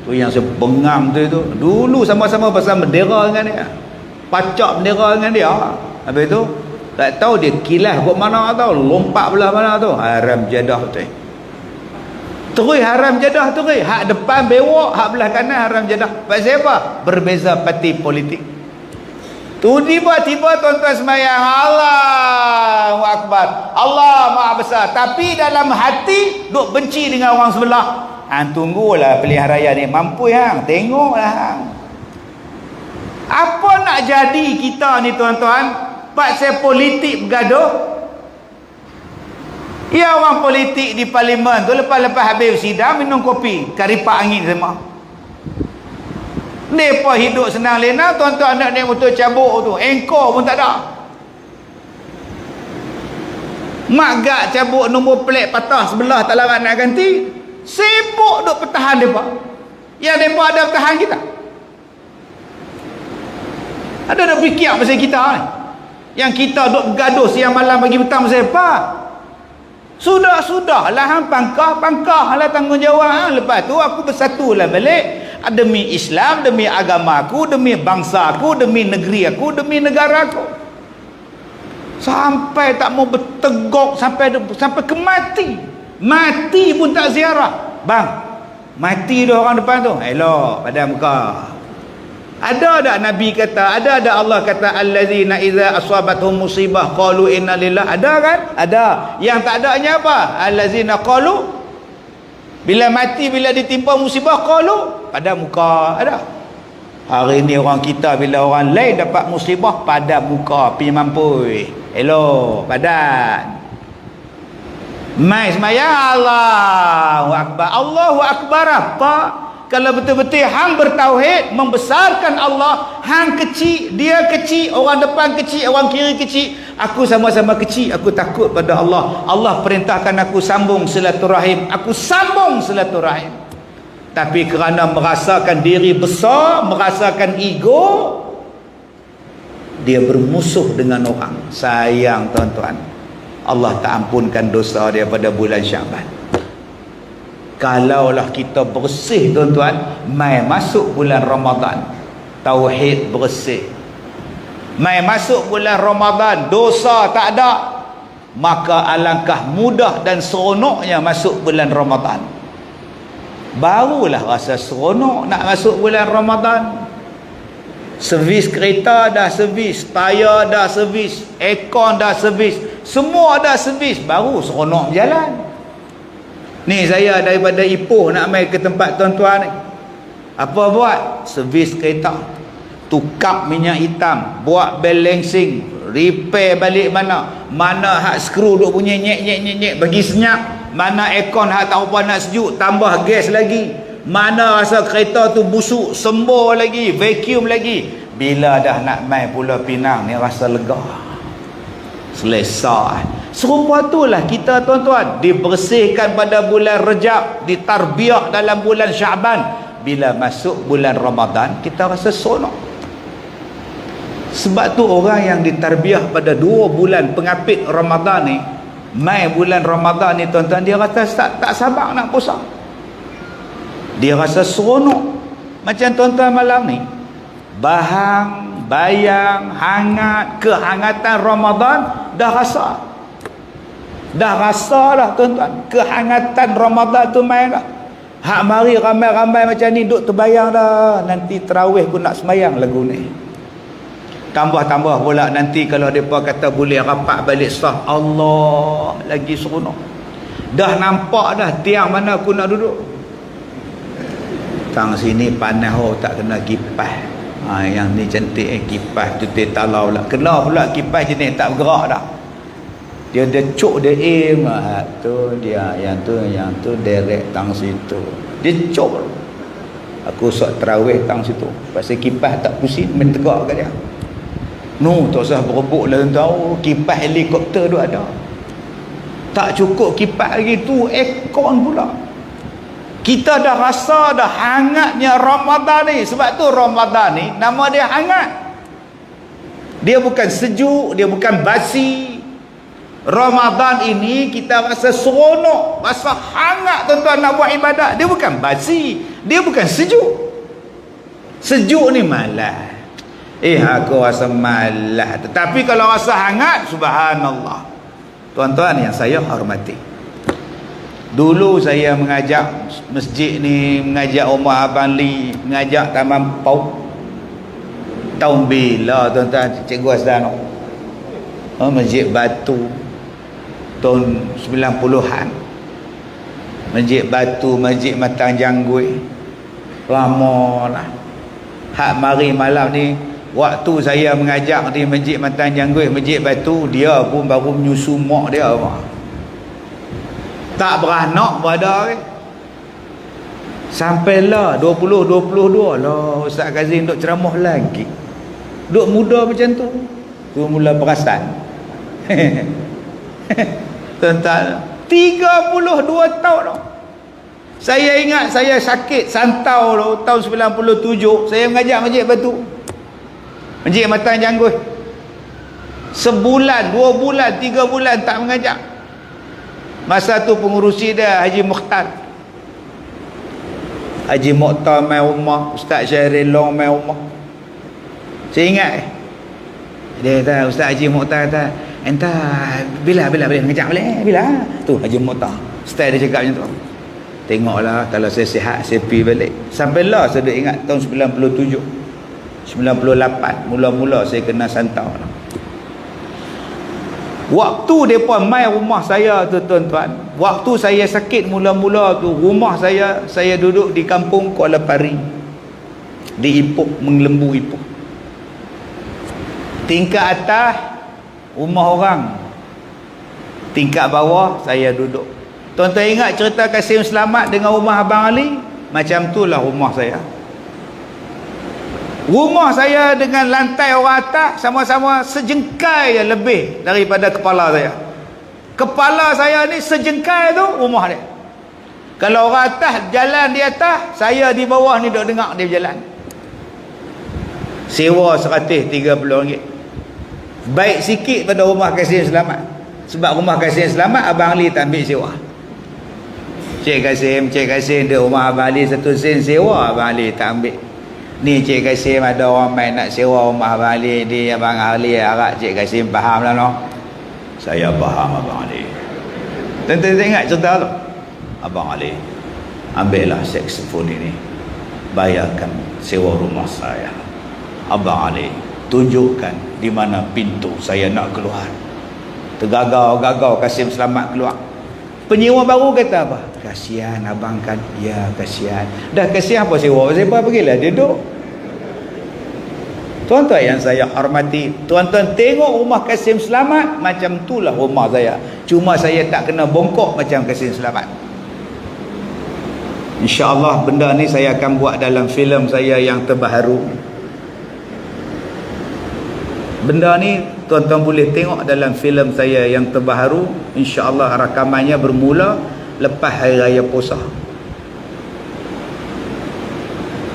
Tu yang saya bengang tu. Dulu sama-sama pasal bendera dengan dia. Pacak bendera dengan dia. Habis tu tak tahu dia kilas kot mana tahu, lompat belah mana tu. Haram jadah tu. Terus haram jadah tu. Hak depan bewok, hak belah kanan haram jadah. Pasal apa? Berbeza parti politik. Tu tiba-tiba tuan-tuan sembahyang Allahu Akbar, Allah Maha Besar, tapi dalam hati duk benci dengan orang sebelah. Hang tunggulah pilihan raya ni mampu hang, tengoklah hang. Apa nak jadi kita ni tuan-tuan? Pasal politik bergaduh. Ya orang politik di parlimen tu lepas-lepas habis sidang minum kopi, karipak angin semua. Mereka hidup senang lena, tuan-tuan nak naik motor cabuk tu, engkor pun tak ada. Mak gak cabuk nombor plate patah sebelah tak larat nak ganti. Sibuk duk pertahan mereka. Yang mereka ada pertahan kita. Ada nak fikir pasal kita ni. Yang kita duk bergaduh siang malam pagi petang pasal apa? Sudah lah hang pangkah lah tanggungjawab. Lepas tu aku bersatulah balik demi Islam, demi agama aku, demi bangsa aku, demi negeri aku, demi negara aku. Sampai tak mau berteguk sampai ke mati pun tak ziarah. Bang, mati dah orang depan tu. Elok pada muka. Ada tak Nabi kata, ada Allah kata allazina idza asabatuhum musibah qalu inna lillahi? Ada kan? Ada. Yang tak adanya apa? Allazina qalu, bila mati, bila ditimpa musibah qalu, pada muka. Ada. Hari ni orang kita bila orang lain dapat musibah pada muka, pi mampui. Hello, badan. Mai semaya Allahu akbar. Allahu akbar apa? Kalau betul-betul hang bertauhid, membesarkan Allah, hang kecil, dia kecil, orang depan kecil, orang kiri kecil, aku sama-sama kecil, aku takut pada Allah. Allah perintahkan aku sambung silaturahim, aku sambung silaturahim. Tapi kerana merasakan diri besar, merasakan ego, dia bermusuh dengan orang. Sayang tuan-tuan, Allah tak ampunkan dosa dia pada bulan Syaban. Kalaulah kita bersih tuan-tuan, mai masuk bulan Ramadan, tauhid bersih, mai masuk bulan Ramadan, dosa tak ada, maka alangkah mudah dan seronoknya masuk bulan Ramadan. Barulah rasa seronok nak masuk bulan Ramadan. Servis kereta dah servis, tayar dah servis, aircon dah servis, semua dah servis, baru seronok jalan. Ni saya daripada Ipoh nak mai ke tempat tuan-tuan ni. Apa buat? Servis kereta, tukar minyak hitam, buat balancing, repair balik mana hak skru duk bunyi nyek bagi senyap, mana aircon hak tak apa nak sejuk, tambah gas lagi, mana rasa kereta tu busuk, sembuh lagi, vacuum lagi. Bila dah nak mai Pulau Pinang ni rasa lega, selesai. Serupa itulah kita tuan-tuan, dibersihkan pada bulan Rejab, ditarbiah dalam bulan Syaban. Bila masuk bulan Ramadan, kita rasa seronok. Sebab tu orang yang ditarbiah pada 2 bulan pengapit Ramadan ni, mai bulan Ramadan ni tuan-tuan, dia rasa tak sabar nak puasa. Dia rasa seronok. Macam tuan-tuan malam ni, bahang, bayang, hangat, kehangatan Ramadan dah rasa. Dah rasa dah tuan-tuan, kehangatan Ramadan tu main dah. Hak mari ramai-ramai macam ni duk terbayang dah, nanti tarawih pun nak semayang lagu ni. Tambah-tambah pula nanti kalau mereka kata boleh rapat balik sah, Allah, lagi seronok. Dah nampak dah tiang mana aku nak duduk. Tang sini panas, tak kena kipas. Yang ni cantik kipas tu talau pula. Kena pula kipas jenis tak bergerak dah. Dia cuk, dia aim tu, dia yang tu direct tang situ. Dia cuk. Aku sok tarawih tang situ. Pasal kipas tak pusing main tegak kat dia. No, tak usah berebut lah tahu, kipas helikopter tu ada. Tak cukup kipas lagi tu, aircon pula. Kita dah rasa dah hangatnya Ramadan ni. Sebab tu Ramadan ni nama dia hangat. Dia bukan sejuk, dia bukan basi. Ramadan ini kita rasa seronok, rasa hangat tuan-tuan nak buat ibadat. Dia bukan basi, dia bukan sejuk. Sejuk ni malas. Aku rasa malas. Tetapi kalau rasa hangat, subhanallah. Tuan-tuan yang saya hormati, dulu saya mengajak masjid ni, mengajak rumah Abang Li, mengajak Taman Pau. Tahun bila tuan-tuan, Cikgu Azdan? Masjid Batu tahun 90-an. Masjid Batu, Masjid Matang Janggui, lama lah. Hak mari malam ni, waktu saya mengajak di Masjid Matang Janggui, Masjid Batu, dia pun baru menyusu mak dia. Tak beranak berada ke. Sampailah 20-22 lah Ustaz Kazim duk ceramah lagi. Duk muda macam tu. Tu mula perasan. Tuan-tuan, 32 tahun dah. Saya ingat saya sakit santau tu, tahun 97. Saya mengajar Masjid Batu, Masjid Matang Janggut. Sebulan, 2 bulan, 3 bulan tak mengajar. Masa tu pengurusi dia Haji Mukhtar. Haji Mukhtar main rumah, Ustaz Syahril Long main rumah. Saya ingat dia kata, Ustaz Haji Mukhtar kata, entah bila mengajar boleh? Bila? Tu Haji Mukhtar. Style dia cakap macam tu. Tengoklah kalau saya sihat saya pergi balik. Sampailah saya ingat tahun 97, 98 mula-mula saya kena santau. Waktu mereka mai rumah saya tu tuan-tuan, waktu saya sakit mula-mula tu, rumah saya duduk di kampung Kuala Pari, di Ipoh, Menglembu Ipoh. Tingkat atas rumah orang, tingkat bawah saya duduk. Tuan-tuan ingat cerita Kasim Selamat dengan rumah Abang Ali? Macam itulah rumah saya. Rumah saya dengan lantai orang atas sama-sama sejengkai yang lebih daripada kepala saya. Kepala saya ni sejengkai tu rumah dia. Kalau orang atas jalan di atas, saya di bawah ni duk dengar dia berjalan. Sewa RM130. Baik sikit pada rumah Kasim Selamat. Sebab rumah Kasim Selamat Abang Ali tak ambil sewa. Cik Kasim dia rumah Abang Ali 1 sen sewa, Abang Ali tak ambil. Ni Cik Kasim ada orang main nak sewa rumah Abang Ali, di Abang Ali harap Cik Kasim faham lah no. Saya faham Abang Ali. Tuan-tuan ingat cerita tu? Abang Ali, ambillah saksofon ini, bayarkan sewa rumah saya. Abang Ali, tunjukkan di mana pintu saya nak keluar. Tergagau-gagau Kasim Selamat keluar. Penyewa baru kata apa? Kasihan abang kan. Ya kasihan. Dah kasihan apa sewa? Siapa pergilah dia duduk. Tuan-tuan yang saya hormati, tuan-tuan tengok rumah Kasim Selamat, macam itulah rumah saya. Cuma saya tak kena bongkok macam Kasim Selamat. InsyaAllah benda ni saya akan buat dalam filem saya yang terbaru. Benda ni tuan-tuan boleh tengok dalam filem saya yang terbaru. InsyaAllah rakamannya bermula lepas Hari Raya Puasa.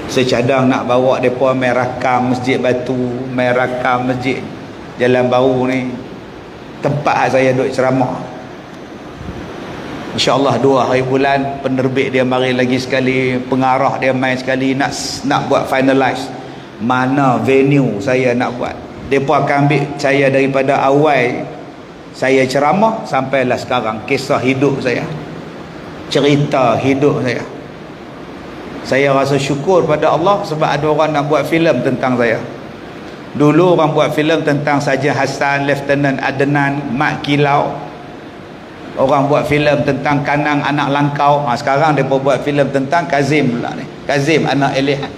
Saya cadang nak bawa mereka main rakam Masjid Batu, main rakam Masjid Jalan Baru ni, tempat saya duduk ceramah. InsyaAllah 2 hari bulan penerbit dia mari lagi sekali, pengarah dia main sekali, nak buat finalize mana venue saya nak buat. Mereka akan ambil saya daripada awal saya ceramah sampailah sekarang, kisah hidup saya, cerita hidup saya. Saya rasa syukur pada Allah sebab ada orang nak buat filem tentang saya. Dulu orang buat filem tentang Saja Hassan, Lieutenant Adnan, Mat Kilau. Orang buat filem tentang Kanang anak Langkau. Sekarang mereka buat filem tentang Kazim pula ni, Kazim anak Elihan.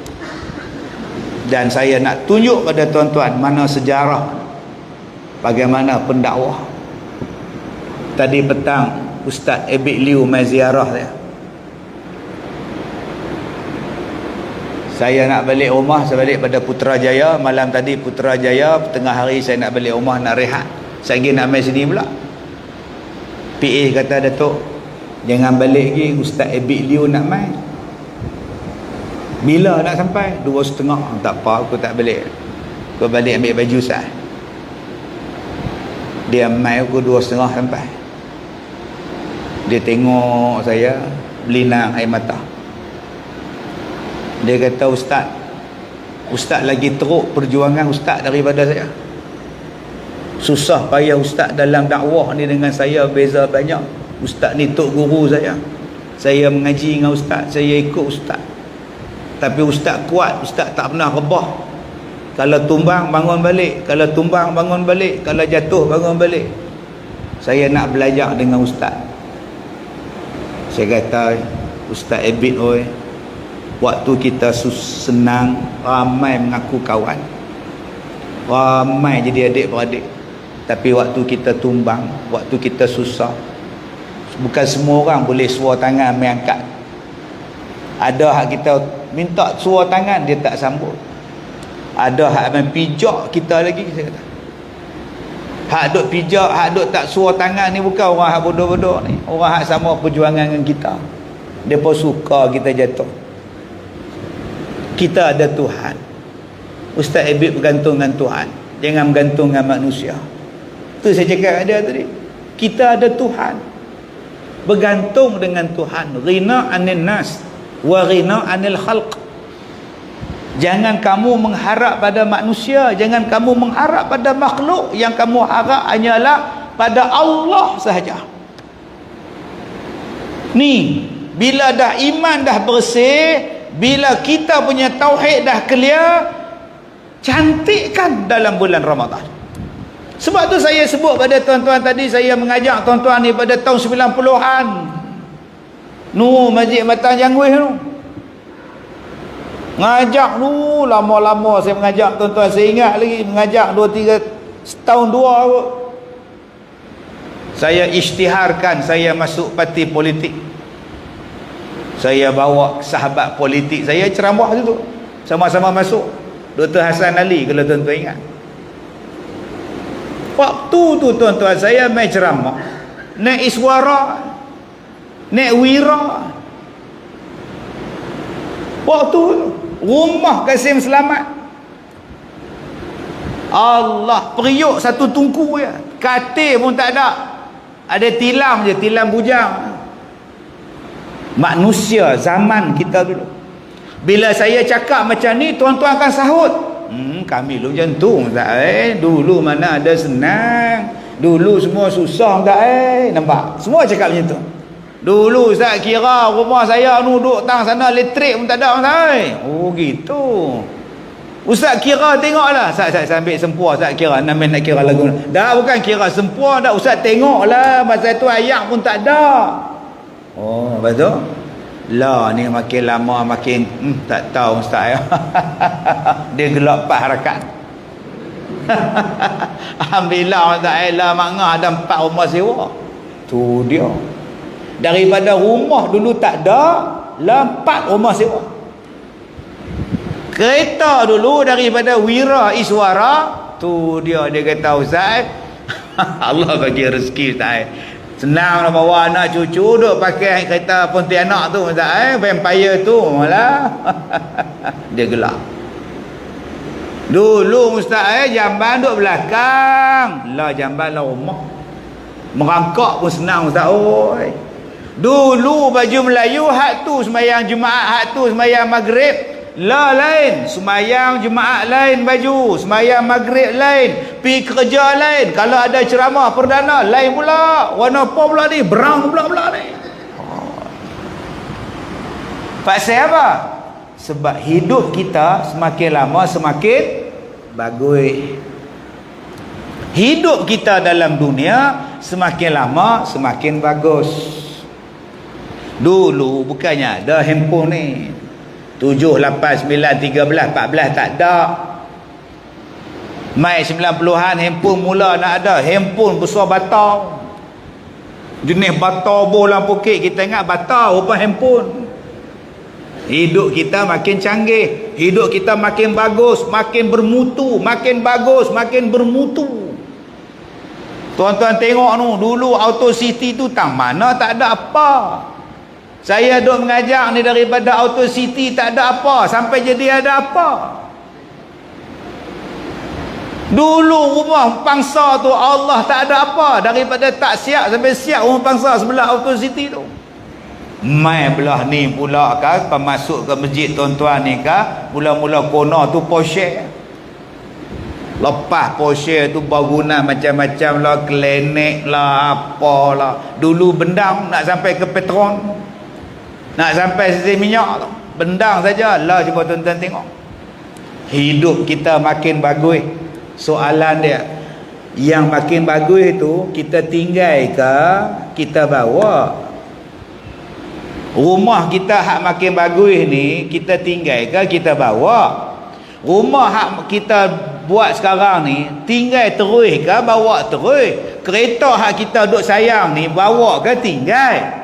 Dan saya nak tunjuk pada tuan-tuan mana sejarah, bagaimana pendakwah. Tadi petang Ustaz Ebik Liu mai ziarah saya nak balik rumah. Saya balik pada Putrajaya malam tadi. Putrajaya tengah hari saya nak balik rumah, nak rehat. Saya pergi nak mai sini pula. PA kata, Datuk jangan balik lagi, Ustaz Ebik Liu nak mai. Bila nak sampai? 2.30. Tak apa, aku tak balik. Aku balik ambil baju sah. Dia mai aku 2.30 sampai. Dia tengok saya berlinang air mata. Dia kata, Ustaz lagi teruk perjuangan Ustaz daripada saya. Susah payah Ustaz dalam dakwah ni dengan saya beza banyak. Ustaz ni tok guru saya. Saya mengaji dengan Ustaz, saya ikut Ustaz. Tapi Ustaz kuat, Ustaz tak pernah rebah. Kalau tumbang bangun balik, kalau tumbang bangun balik, kalau jatuh bangun balik. Saya nak belajar dengan Ustaz. Saya kata, Ustaz Ebit oi, waktu kita senang ramai mengaku kawan, ramai jadi adik-beradik. Tapi waktu kita tumbang, waktu kita susah, Bukan semua orang boleh suar tangan main angkat. Ada hak kita minta suar tangan, dia tak sambut. Ada hak main pijak kita lagi, saya kata. Hak duk pijak, hak duk tak suar tangan ni bukan orang hak bodoh-bodoh ni. Orang hak sama perjuangan dengan kita. Dia pun suka kita jatuh. Kita ada Tuhan. Ustaz Habib bergantung dengan Tuhan, jangan bergantung dengan manusia. Tu saya cakap ada tadi. Kita ada Tuhan, bergantung dengan Tuhan. Ghina anil nas wa ghina anil khalq. Jangan kamu mengharap pada manusia, jangan kamu mengharap pada makhluk. Yang kamu harap hanyalah pada Allah sahaja. Ni bila dah iman dah bersih, bila kita punya tauhid dah clear, cantikkan dalam bulan Ramadan. Sebab tu saya sebut pada tuan-tuan tadi, saya mengajak tuan-tuan ni pada tahun 90-an. Masjid Matan Jangwih tu. Ngajak lama-lama saya mengajak tuan-tuan, saya ingat lagi mengajak 2-3 setahun 2 kot. Saya isytiharkan saya masuk parti politik. Saya bawa sahabat politik saya ceramah situ. Sama-sama masuk. Dr. Hassan Ali kalau tuan-tuan ingat. Waktu tu tuan-tuan saya main ceramah, naik Iswara, naik Wira. Waktu rumah Kasim Selamat, Allah, periuk satu tungku je, katil pun tak ada, ada tilam je, tilam bujang. Manusia zaman kita dulu. Bila saya cakap macam ni, tuan-tuan akan sahut, kami dulu jantung tak dulu mana ada senang, dulu semua susah tak nampak, semua cakap macam tu. Dulu Ustaz kira rumah saya duduk tang sana elektrik pun tak ada Ustaz. Oh gitu. Ustaz kira tengoklah. Ustaz ambil sempua Ustaz kira. Nak kira lagu. Dah bukan kira sempua dah. Ustaz tengoklah. Masa tu ayat pun tak ada. Oh betul. Lah ni makin lama makin tak tahu Ustaz ya. Dia gelap 4 harakat. Alhamdulillah Ustaz lah makna ada 4 rumah sewa. Tu dia. Daripada rumah dulu tak ada, 4 rumah sewa. Kereta dulu daripada Wira Iswara, tu dia kata Ustaz, Allah bagi rezeki Ustaz. Senang nak bawa anak cucu duk pakai kereta Pontianak tu Ustaz, vampire tu malah. Dia gelap. Dulu Ustaz jamban duk belakang, lah jamban lah rumah. Merangkak pun senang Ustaz oi. Dulu baju Melayu hak tu sembahyang Jumaat, hak tu sembahyang Maghrib lah lain, sembahyang Jumaat lain baju, sembahyang Maghrib lain, pi kerja lain, kalau ada ceramah perdana lain pula, warna apa pula ni, berang pula ni. Pasal apa? Sebab hidup kita semakin lama semakin bagus. Hidup kita dalam dunia semakin lama semakin bagus. Dulu bukannya ada handphone ni 7, 8, 9, 13, 14 tak ada. Mai 90-an handphone mula nak ada. Handphone besar batau, jenis batau bola pokek. Kita ingat batau rupa handphone. Hidup kita makin canggih, hidup kita makin bagus, makin bermutu, makin bagus, makin bermutu. Tuan-tuan tengok tu, dulu Auto City tu tang mana tak ada apa. Saya duk mengajar ni daripada Auto City tak ada apa sampai jadi ada apa. Dulu rumah pangsa tu Allah tak ada apa, daripada tak siap sampai siap rumah pangsa sebelah Auto City tu. Mai belah ni pula kan masuk ke masjid tuan-tuan ni kan, mula-mula kona tu Porsche. Lepas Porsche tu berguna macam-macam lah, klinik lah, apalah. Dulu bendang nak sampai ke Petron, nak sampai sisi minyak tu, bendang saja lah. Cuba tuan-tuan tengok, hidup kita makin bagus. Soalan dia, yang makin bagus tu kita tinggal ke kita bawa? Rumah kita hak makin bagus ni kita tinggal ke kita bawa? Rumah hak kita buat sekarang ni tinggal terus ke bawa terus? Kereta hak kita duk sayang ni bawa ke tinggal?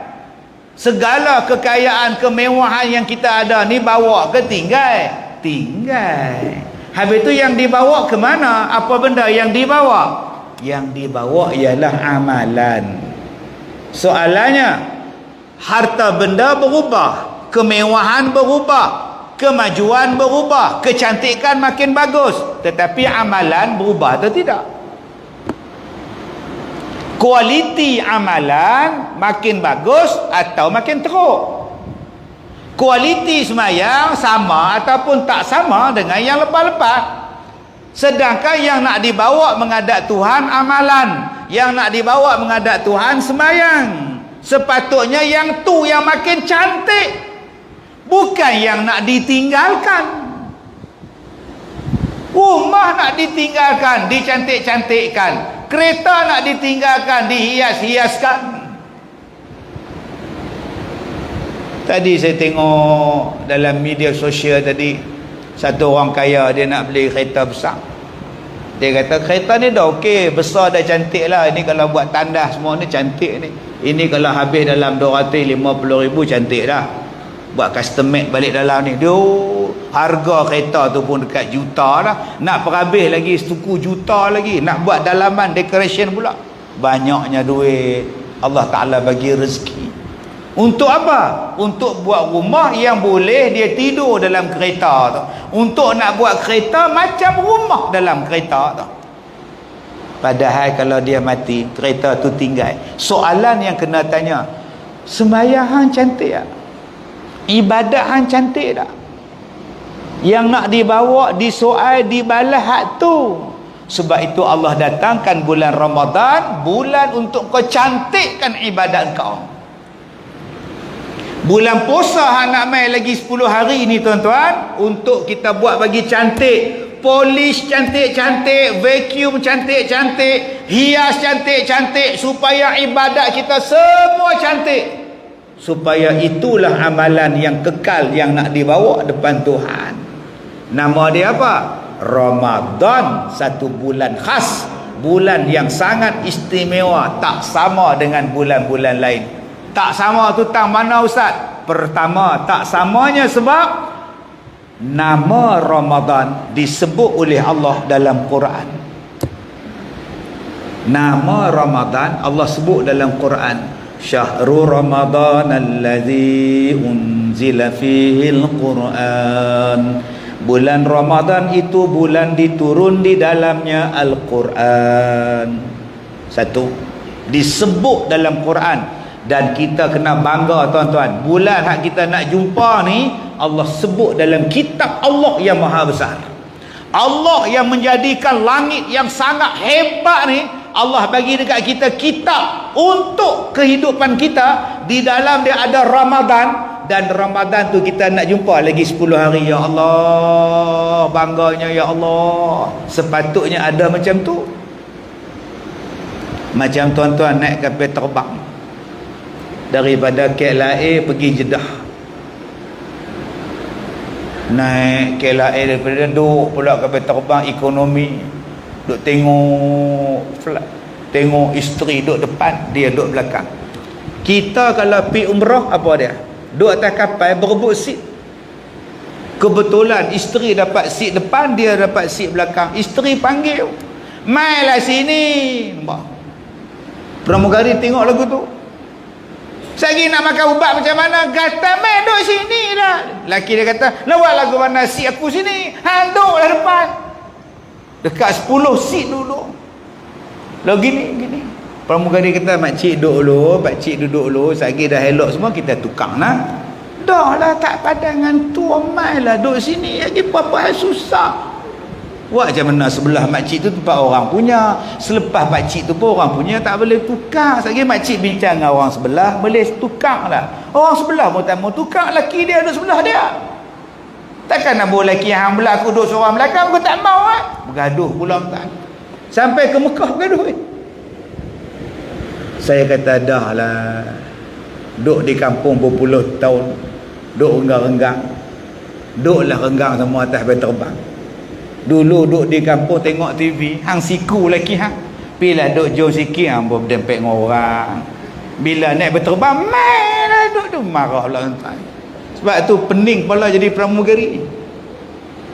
Segala kekayaan kemewahan yang kita ada ni bawa ke tinggal? Tinggal. Habis tu yang dibawa ke mana? Apa benda yang dibawa? Yang dibawa ialah amalan. Soalannya, harta benda berubah, kemewahan berubah, kemajuan berubah, kecantikan makin bagus, tetapi amalan berubah atau tidak? Kualiti amalan makin bagus atau makin teruk? Kualiti sembahyang sama ataupun tak sama dengan yang lepas-lepas? Sedangkan yang nak dibawa menghadap Tuhan amalan, yang nak dibawa menghadap Tuhan sembahyang. Sepatutnya yang tu yang makin cantik, bukan yang nak ditinggalkan. Rumah nak ditinggalkan, dicantik-cantikkan. Kereta nak ditinggalkan, dihias-hiaskan. Tadi saya tengok dalam media sosial tadi, satu orang kaya dia nak beli kereta besar. Dia kata kereta ni dah okey, besar dah cantik lah. Ini kalau buat tandas semua ni cantik ni. Ini kalau habis dalam 250,000 cantik dah. Buat custom made balik dalam ni. Dia harga kereta tu pun dekat juta dah. Nak perhabis lagi setuku juta lagi. Nak buat dalaman decoration pula. Banyaknya duit. Allah Ta'ala bagi rezeki. Untuk apa? Untuk buat rumah yang boleh dia tidur dalam kereta tu. Untuk nak buat kereta macam rumah dalam kereta tu. Padahal kalau dia mati, kereta tu tinggal. Soalan yang kena tanya, sembahyang hang cantik tak? Ibadat hang cantik tak? Yang nak dibawa, disoal, dibalas hak tu. Sebab itu Allah datangkan bulan Ramadan, bulan untuk kau cantikkan ibadat kau. Bulan puasa hang nak mai lagi 10 hari ni tuan-tuan, untuk kita buat bagi cantik. Polish cantik-cantik, vacuum cantik-cantik, hias cantik-cantik, supaya ibadat kita semua cantik. Supaya itulah amalan yang kekal yang nak dibawa depan Tuhan. Nama dia apa? Ramadan. Satu bulan khas, bulan yang sangat istimewa, tak sama dengan bulan-bulan lain. Tak sama tu tang mana ustaz? Pertama, tak samanya sebab nama Ramadan disebut oleh Allah dalam Quran. Nama Ramadan Allah sebut dalam Quran. Syahrul Ramadan allazi unzila fihi al-Quran. Bulan Ramadan itu bulan diturun di dalamnya Al-Quran. Satu, disebut dalam Quran. Dan kita kena bangga tuan-tuan, bulan hak kita nak jumpa ni Allah sebut dalam kitab Allah yang maha besar. Allah yang menjadikan langit yang sangat hebat ni, Allah bagi dekat kita kitab untuk kehidupan kita. Di dalam dia ada Ramadan, dan Ramadan tu kita nak jumpa lagi 10 hari. Ya Allah, bangganya ya Allah. Sepatutnya ada macam tu. Macam tuan-tuan naik kapal terbang daripada KLIA pergi Jeddah. Naik KLIA daripada duduk pula kapal terbang ekonomi, duk tengok flight, tengok isteri duduk depan, dia duduk belakang. Kita kalau pergi umrah apa dia? Duduk atas kapal berebut seat. Kebetulan isteri dapat seat depan, dia dapat seat belakang. Isteri panggil, "Mailah sini." Nampak? Pramugari tengok lagu tu. Saya nak makan ubat macam mana? Kata, "Mai duduk sini dah." Laki dia kata, "Lawak lagu mana seat aku sini?" "Hang duduklah depan." Dekat 10 seat duduk. Lalu gini. Pramugari kata, "Makcik duduk dulu, pakcik duduk dulu. Sagi dah elok semua, kita tukang lah." "Dah lah, tak padangan tu, mai lah duduk sini. Lagi apa-apa susah." Buat macam mana sebelah makcik tu tempat orang punya, selepas pakcik tu pun orang punya, tak boleh tukar. Sagi makcik bincang dengan orang sebelah, boleh tukar lah. Orang sebelah pun tak mau tukar, laki dia duduk sebelah dia. Takkan nak bawa laki yang belah aku duduk seorang belakang, aku tak mau lah. Bergaduh pula tak. Sampai ke Mekah bergaduh. Saya kata, dah lah, duduk di kampung berpuluh tahun, duduk renggang-renggang, duduklah renggang semua atas bel terbang. Dulu duduk di kampung tengok TV, hang siku lagi hang. Bila duduk jauh sikit hang berdempet dengan orang. Bila naik berterbang, mainlah duduk marahlah tuan. Sebab tu pening pula jadi pramugari.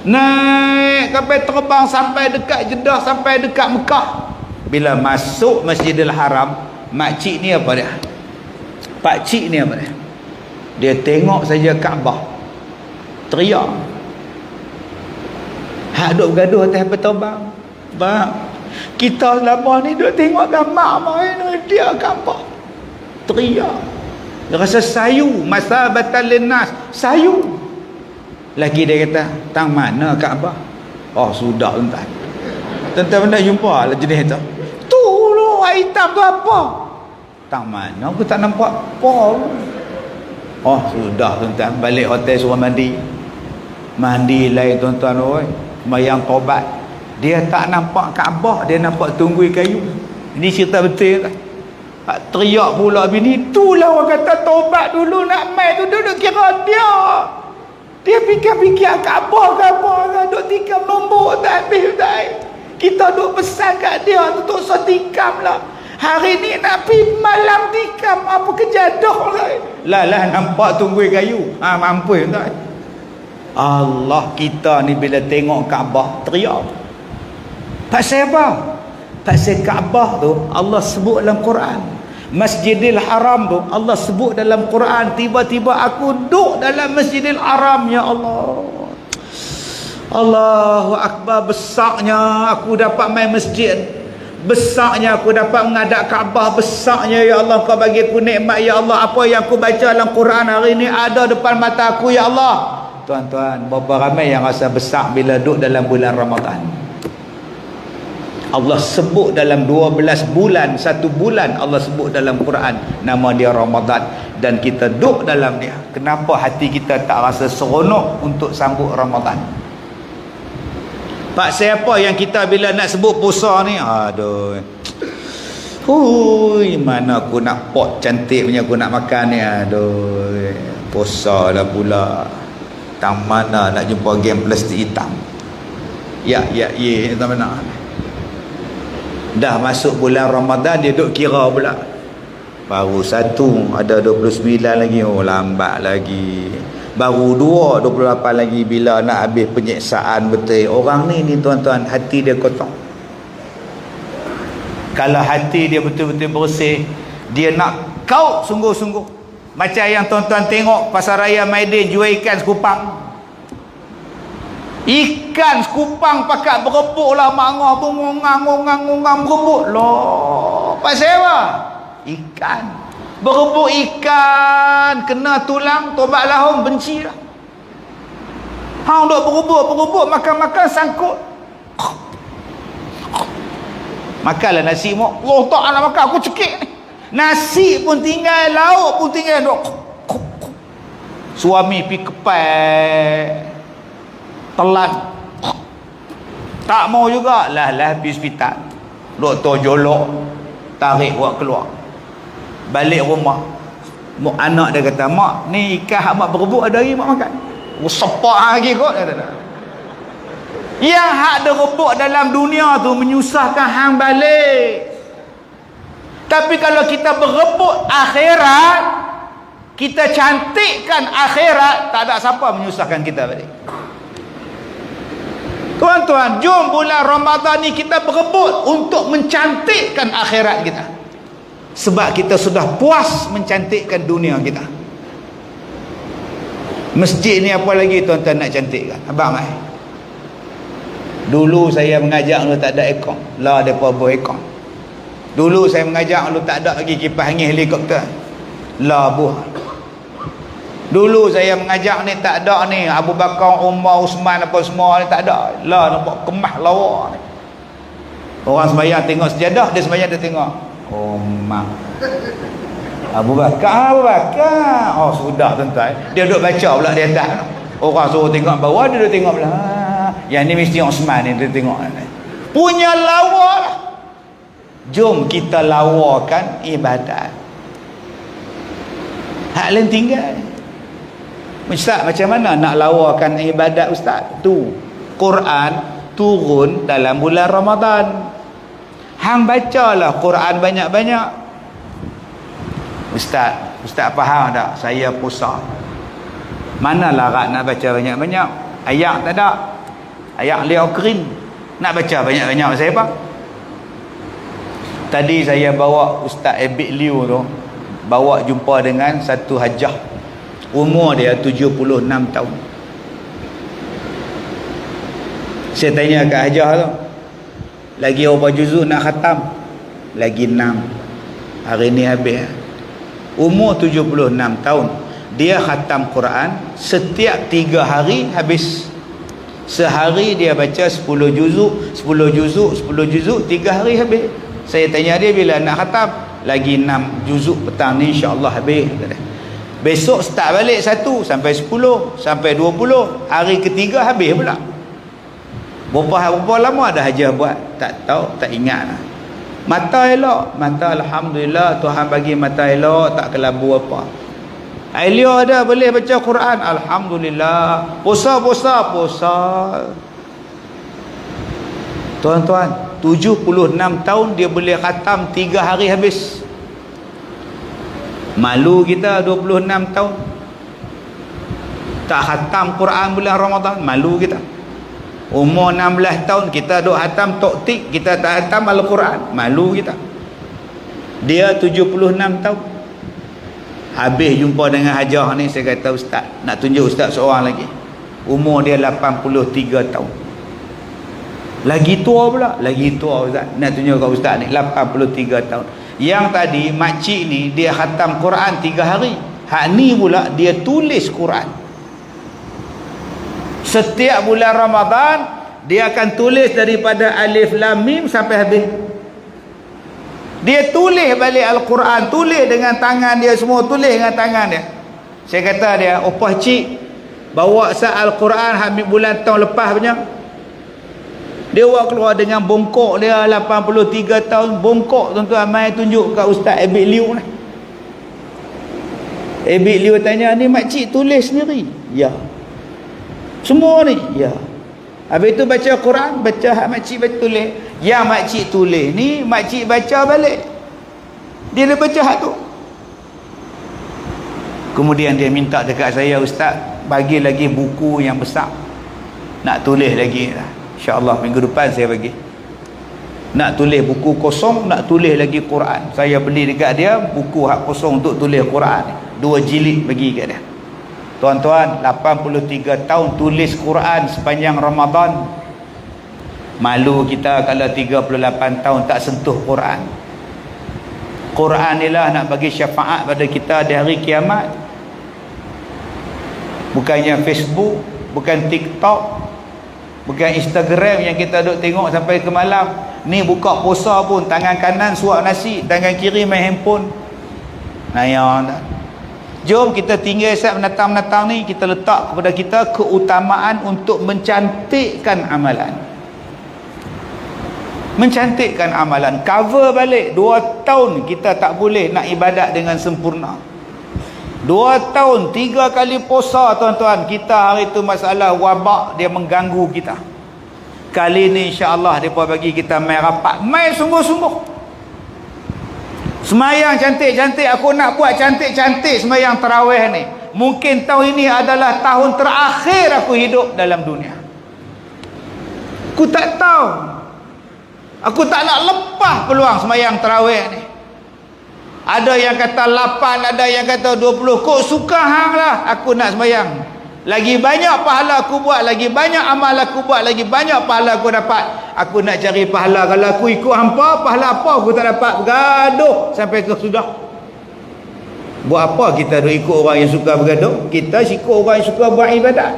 Naik sampai terbang sampai dekat Jeddah, sampai dekat Mekah. Bila masuk Masjidil Haram, makcik ni apa dia? Pakcik ni apa dia? Dia tengok saja Kaabah, teriak. Hak duk bergaduh atas berterbang. Bang, kita selama ni duk tengok gambar main dia Kaabah. Teriak. Dia rasa sayu, masa batal linnas, sayu. Lagi dia kata, tang mana Kaabah? Oh, sudah tuan. Tuan benda jumpa lah jenis tu. Tu lu hitam tu apa? Tang mana aku tak nampak apa. Oh, sudah tuan, balik hotel suruh mandi. Mandi lain tuan-tuan oi. Mayang taubat. Dia tak nampak Kaabah, dia nampak tunggui kayu. Ini cerita betul tak? Teriak pula bini, itulah orang kata taubat dulu nak mai tu duduk kira dia. Dia fikir-fikir Kaabah duk tikam nombor tak habis tak. Kita duk pesan kat dia untuk tikam lah. Hari ni nak pergi malam tikam apa kejadah lah. Lah nampak tunggui kayu. Mampu tak? Allah, kita ni bila tengok Kaabah teriak. Pasal apa? Pasal Kaabah tu Allah sebut dalam Quran. Masjidil Haram tu Allah sebut dalam Quran. Tiba-tiba aku duduk dalam Masjidil Haram, ya Allah. Allahu Akbar, besarnya aku dapat main masjid. Besarnya aku dapat menghadap Kaabah. Besarnya ya Allah, kau bagi aku nikmat ya Allah. Apa yang aku baca dalam Quran hari ni ada depan mata aku ya Allah. Tuan-tuan, berapa ramai yang rasa besar bila duduk dalam bulan Ramadan. Allah sebut dalam 12 bulan, 1 bulan Allah sebut dalam Quran nama dia Ramadan, dan kita duduk dalam dia. Kenapa hati kita tak rasa seronok untuk sambut Ramadan? Pak, siapa yang kita bila nak sebut puasa ni, aduh, hui, mana aku nak pot cantik punya aku nak makan ni, aduh, puasa lah pula. Tang mana nak jumpa game plastik hitam. Ya, tak mana. Dah masuk bulan Ramadan dia duk kira pula. Baru 1, ada 29 lagi. Oh, lambat lagi. Baru 2, 28 lagi. Bila nak habis penyiksaan betul. Orang ni tuan-tuan, hati dia kotor. Kalau hati dia betul-betul bersih, dia nak kau sungguh-sungguh. Macam yang tuan-tuan tengok pasar raya Maidin jual ikan sekupang. Ikan sekupang pakat berebut lah, mangah bungang berebut loh. Pasal apa? Ikan berebut, ikan kena tulang, tobat lahum, benci lah. Hang duk berebut makan sangkut. Makanlah nasi mak. Allah tak nak makan, aku cekik. Nasi pun tinggal, lauk pun tinggal duk. Suami pi kepai telan, tak mau juga lah pergi hospital. Doktor jolok, tarik buat keluar. Balik rumah, anak dia kata, mak ni ikan hak mak berebut ada lagi mak makan. Sepak lagi kot. Yang hak dia rebut dalam dunia tu menyusahkan hang balik. Tapi kalau kita berebut akhirat, kita cantikkan akhirat, tak ada siapa menyusahkan kita balik. Tuan-tuan, jom bulan Ramadan ni kita berebut untuk mencantikkan akhirat kita. Sebab kita sudah puas mencantikkan dunia kita. Masjid ni apa lagi tuan-tuan nak cantikkan? Abang mai. Dulu saya mengajak lu tak ada aircon. Lah depa buat aircon. Dulu saya mengajak lu tak ada lagi kipas angin helikopter. Lah buah. Dulu saya mengajak ni tak ada ni Abu Bakar, Umar, Usman apa semua ni tak ada. Lah nampak kemah lawa ni. Orang sembahyang tengok sejadah, dia sembahyang dia tengok. Oh mak. Abu Bakar. Oh sudah tuan-tuan. Dia duduk baca pula di atas. Orang suruh tengok bawah, dia duduk tengok pula. Yang ni mesti Usman ni dia tengok. Punya lawa lah. Jom kita lawakan ibadat. Hak lain tinggal. Ustaz, macam mana nak lawakan ibadat ustaz? Tu Quran turun dalam bulan Ramadan. Hang bacalah Quran banyak-banyak. Ustaz faham tak? Saya puasa. Mana larat nak baca banyak-banyak? Ayat tak ada. Ayat liokrin. Nak baca banyak-banyak saya apa? Tadi saya bawa Ustaz Ebik Liu tu, bawa jumpa dengan satu hajah. Umur dia 76 tahun. Saya tanya kat hajah tu, lagi berapa juzuk nak khatam? Lagi 6. Hari ni habis. Umur 76 tahun. Dia khatam Quran setiap 3 hari habis. Sehari dia baca 10 juzuk, 10 juzuk, 10 juzuk, 3 hari habis. Saya tanya dia bila nak khatam? Lagi 6 juzuk petang ni insya-Allah habis. Besok start balik 1 sampai 10 sampai 20. Hari ketiga habis pula. Berapa lama dah hajah buat? Tak tahu, tak ingat lah. Mata elok, mata alhamdulillah Tuhan bagi mata elok, tak kelabu apa. Elok dah boleh baca Quran, alhamdulillah. Puasa. Tuan-tuan, 76 tahun dia boleh khatam 3 hari habis. Malu kita 26 tahun tak khatam Quran bulan Ramadan, malu kita. Umur 16 tahun kita duk khatam toktik, kita tak khatam Al-Quran, malu kita. Dia 76 tahun. Habis jumpa dengan hajah ni, saya kata ustaz, nak tunjuk ustaz seorang lagi. Umur dia 83 tahun. Lagi tua pula, lagi tua ustaz. Nak tunjuk kat ustaz ni 83 tahun. Yang tadi makcik ni dia khatam Quran 3 hari. Hak ni pula dia tulis Quran. Setiap bulan Ramadan dia akan tulis daripada alif lam mim sampai habis. Dia tulis balik Al-Quran, tulis dengan tangan dia semua, tulis dengan tangan dia. Saya kata dia, opah cik, bawa sah Al-Quran habis bulan tahun lepas punya. Dia buat keluar dengan bongkok dia 83 tahun, bongkok tuan-tuan. Mai tunjuk kat Ustaz Ebik Liu ni. Ebik Liu tanya, ni makcik tulis sendiri? Ya. Semua ni? Ya. Habis tu baca Quran, baca hak makcik baca tulis. Yang makcik tulis ni makcik baca balik. Dia dah baca hak tu. Kemudian dia minta dekat saya, ustaz, bagi lagi buku yang besar. Nak tulis lagi lah. InsyaAllah minggu depan saya bagi. Nak tulis buku kosong, nak tulis lagi Quran. Saya beli dekat dia buku hak kosong untuk tulis Quran. 2 jilid bagi kat dia. Tuan-tuan, 83 tahun tulis Quran sepanjang Ramadan. Malu kita kalau 38 tahun tak sentuh Quran. Quran ni lah nak bagi syafaat pada kita di hari kiamat. Bukannya Facebook, bukan TikTok, bukan Instagram yang kita duk tengok sampai ke malam. Ni buka puasa pun tangan kanan suap nasi, tangan kiri main handphone. Nayang. Jom kita tinggal saat menatang-menatang ni, kita letak kepada kita keutamaan untuk mencantikkan amalan. Mencantikkan amalan. Cover balik 2 tahun kita tak boleh nak ibadat dengan sempurna. 2 tahun 3 kali puasa tuan-tuan. Kita hari tu masalah wabak dia mengganggu kita. Kali ni insya-Allah depa bagi kita mai rapat, mai sungguh-sungguh. Semayang cantik-cantik, aku nak buat cantik-cantik semayang tarawih ni. Mungkin tahun ini adalah tahun terakhir aku hidup dalam dunia. Aku tak tahu. Aku tak nak lepas peluang semayang tarawih ni. Ada yang kata 8, ada yang kata 20. Kok suka hang lah aku nak semayang. Lagi banyak pahala aku buat, lagi banyak amal aku buat, lagi banyak pahala aku dapat. Aku nak cari pahala. Kalau aku ikut hampa, pahala apa aku tak dapat. Bergaduh sampai ke sudah. Buat apa kita duk ikut orang yang suka bergaduh? Kita ikut orang yang suka buat ibadat.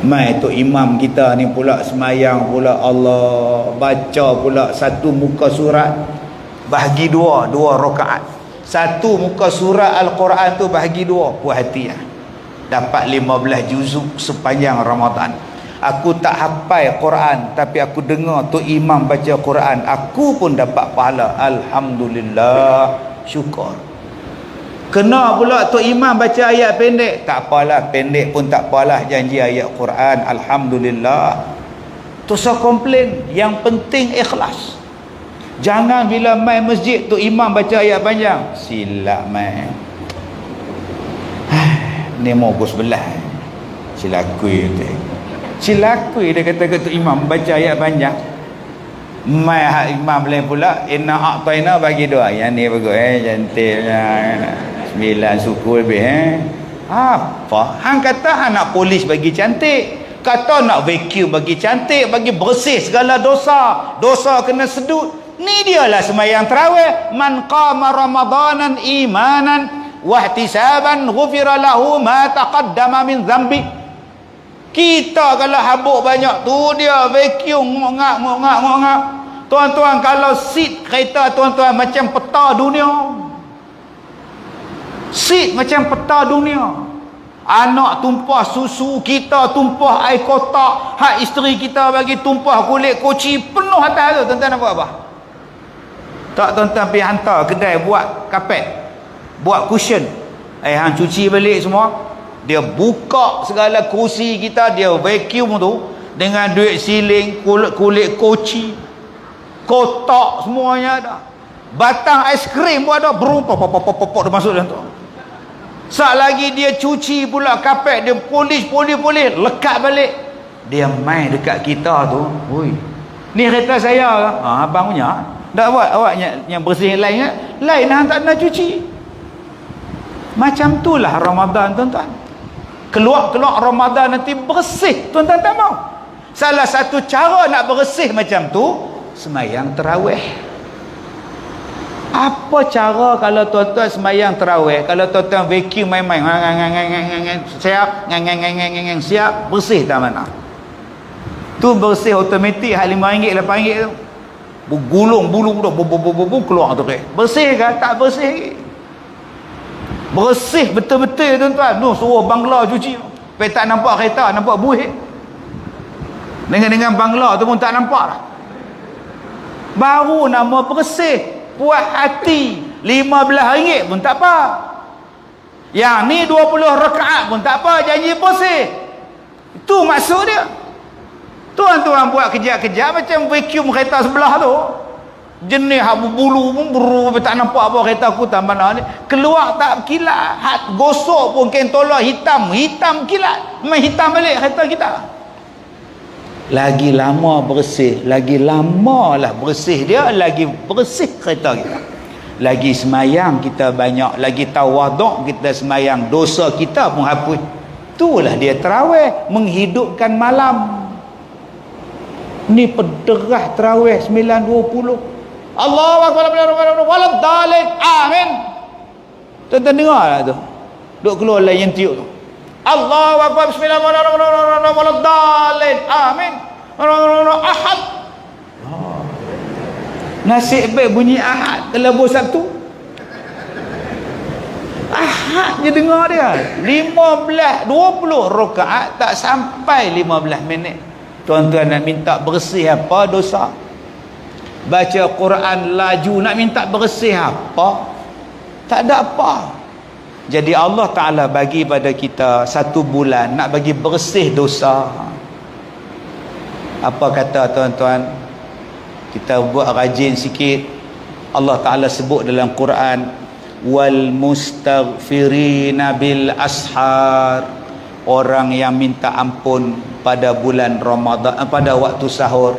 Mai tu imam kita ni pula semayang pula, Allah, baca pula satu muka surat bahagi 2 rakaat. Satu muka surat Al-Quran tu bahagi 2, puas hati lah. Dapat 15 juzuk sepanjang Ramadan. Aku tak hafal Quran, tapi aku dengar tu imam baca Quran, aku pun dapat pahala. Alhamdulillah, syukur. Kena pula Tok Imam baca ayat pendek. Tak apalah, pendek pun tak apalah, janji ayat Quran, alhamdulillah. Tak usah komplain. Yang penting ikhlas. Jangan bila main masjid Tok Imam baca ayat panjang, silap main. Ni mogok sebelah. Silakui tu. Silakui dia kata ke Tok Imam baca ayat panjang. Mai hak imam lain pula, inna a'taina bagi doa. Yang ni bagus cantiknya. 9 suku lebih apa? Hang kata hang nak polis bagi cantik, kata nak vacuum bagi cantik, bagi bersih segala dosa. Dosa kena sedut. Ni dialah sembahyang tarawih. Man qama ramadanan imanan wa ihtisaban ghufira lahu ma taqaddama min dhanbi. Kita kalau habuk banyak tu dia vacuum ngok-ngak. Tuan-tuan, kalau seat kereta tuan-tuan macam peta dunia. Seat macam peta dunia. Anak tumpah susu, kita tumpah air kotak, hak isteri kita bagi tumpah kulit koci, penuh atas tu. Tuan-tuan nak buat apa? Tak, tuan-tuan pergi hantar kedai buat kapet, buat cushion. Hang cuci balik semua. Dia buka segala kursi kita, dia vacuum tu dengan duit siling, kulit koci, kotak semuanya ada. Batang aiskrim pun ada, berumpah dia masuk dalam tu. Sat lagi dia cuci pula kapet, dia polis, lekat balik. Dia main dekat kita tu. Oi, ni kereta saya. Abang punya. Tak buat awak yang bersih lain kan? Lain hang tak nak cuci. Macam itulah Ramadan, tuan-tuan. Keluar Ramadan nanti bersih, tuan-tuan tak mau. Salah satu cara nak bersih macam tu, sembahyang tarawih. Apa cara kalau tuan-tuan sembahyang tarawih, kalau tuan-tuan vacuum main-main, siap, siap, bersih tak mana? Tu bersih automatik, hak RM5, RM8 tu. Bergulung bulu dah, keluar tu ke. Bersih kan? Tak bersih. Bersih betul-betul tuan-tuan. Tu suruh bangla cuci. Supaya tak nampak kereta, nampak buih. Dengan bangla tu pun tak nampak lah. Baru nama bersih. Puas hati. RM15 pun tak apa. Yang ni 20 rakaat pun tak apa. Janji bersih. Itu maksud dia. Tuan-tuan buat kejap-kejap macam vacuum kereta sebelah tu. Jenis hak berbulu pun tak nampak apa kereta aku tak mana ni. Keluar tak kilat. Hak gosok pun kentola hitam kilat. Memang hitam balik kereta kita. Lagi lama bersih, lagi lama lah bersih dia, lagi bersih kereta kita. Lagi semayang kita banyak, lagi tawaduk kita semayang, dosa kita pun hapus. Itulah dia tarawih, menghidupkan malam. Ni pederah tarawih 9.20. Allahu akbar waladdallin. Amin. Tuan-tuan dengar lah tu. Duk keluar lah yang tiup tu. Allahu akbar bismillahirrahmanirrahim waladdallin. Amin. Ahad. Nasib baik bunyi ahad kelabur Sabtu. Ahad je dengar dia. 15 20 rakaat tak sampai 15 minit. Tuan-tuan nak minta bersih apa dosa? Baca Quran laju nak minta bersih apa? Tak ada apa. Jadi Allah Ta'ala bagi pada kita 1 bulan nak bagi bersih dosa. Apa kata tuan-tuan? Kita buat rajin sikit. Allah Ta'ala sebut dalam Quran, wal mustaghfirina bil ashar. Orang yang minta ampun pada bulan Ramadan, pada waktu sahur.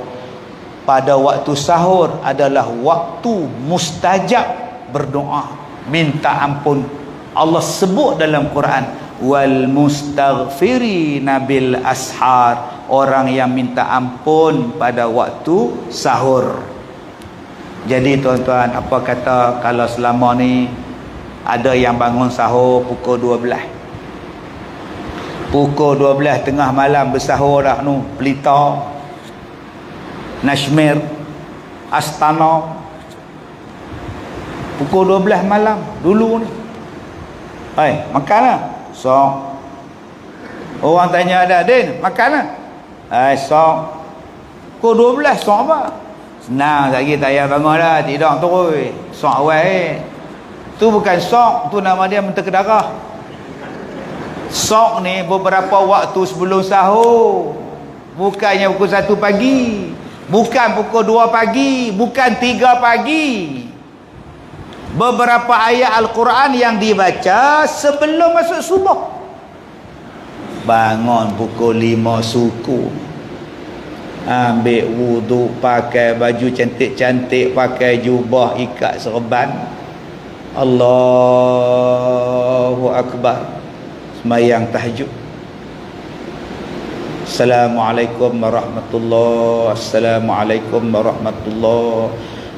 Pada waktu sahur adalah waktu mustajab berdoa, minta ampun. Allah sebut dalam Quran, wal mustaghfirina bil ashar. Orang yang minta ampun pada waktu sahur. Jadi tuan-tuan, apa kata kalau selama ni ada yang bangun sahur pukul 12. Pukul 12 tengah malam bersahur dah nu, Pelita, Nashmir, Astana. Pukul 12 malam dulu ni. Hai, makan lah. Sok. Orang tanya ada, Din, makan lah. Hai, sok. Pukul 12 sok apa? Senang lagi tak payah bangun dah, tidur terus. Sok awal Tu bukan sok, tu nama dia mentera darah. Sok ni beberapa waktu sebelum sahur. Bukannya pukul 1 pagi, bukan pukul 2 pagi, bukan 3 pagi. Beberapa ayat Al-Quran yang dibaca sebelum masuk subuh. Bangun pukul 5 suku, ambil wuduk, pakai baju cantik-cantik, pakai jubah, ikat serban, Allahu Akbar, sembahyang tahajud. Assalamualaikum warahmatullahi, Assalamualaikum warahmatullahi,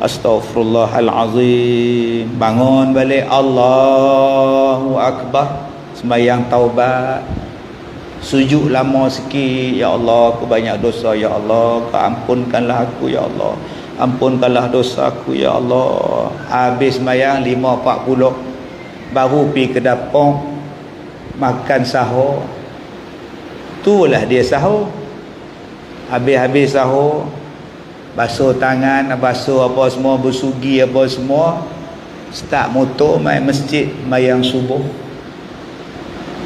Astaghfirullahalazim. Bangun balik, Allahu Akbar, sembahyang taubat. Sujud lama sikit, ya Allah aku banyak dosa, ya Allah ampunkanlah aku, ya Allah ampunkanlah dosa aku, ya Allah. Habis sembahyang 5.40 baru pergi ke dapur makan sahur. Itulah dia sahur. Habis-habis sahur, basuh tangan, basuh apa semua, bersugi apa semua, start motor mai masjid sembahyang subuh.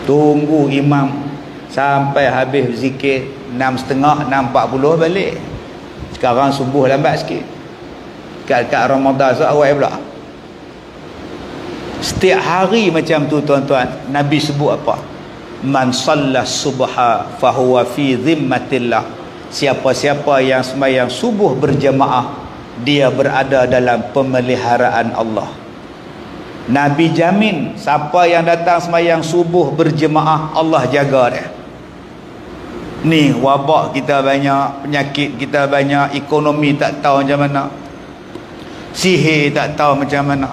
Tunggu imam sampai habis zikir 6.30, 6.40 balik. Sekarang subuh lambat sikit. Kat Ramadan awal pula. Setiap hari macam tu tuan-tuan. Nabi sebut apa? Man salla subha fahuwa fi zimmatillah. Siapa-siapa yang sembahyang subuh berjemaah, dia berada dalam pemeliharaan Allah. Nabi jamin siapa yang datang sembahyang subuh berjemaah, Allah jaga dia. Ni wabak kita banyak, penyakit kita banyak, ekonomi tak tahu macam mana, sihir tak tahu macam mana,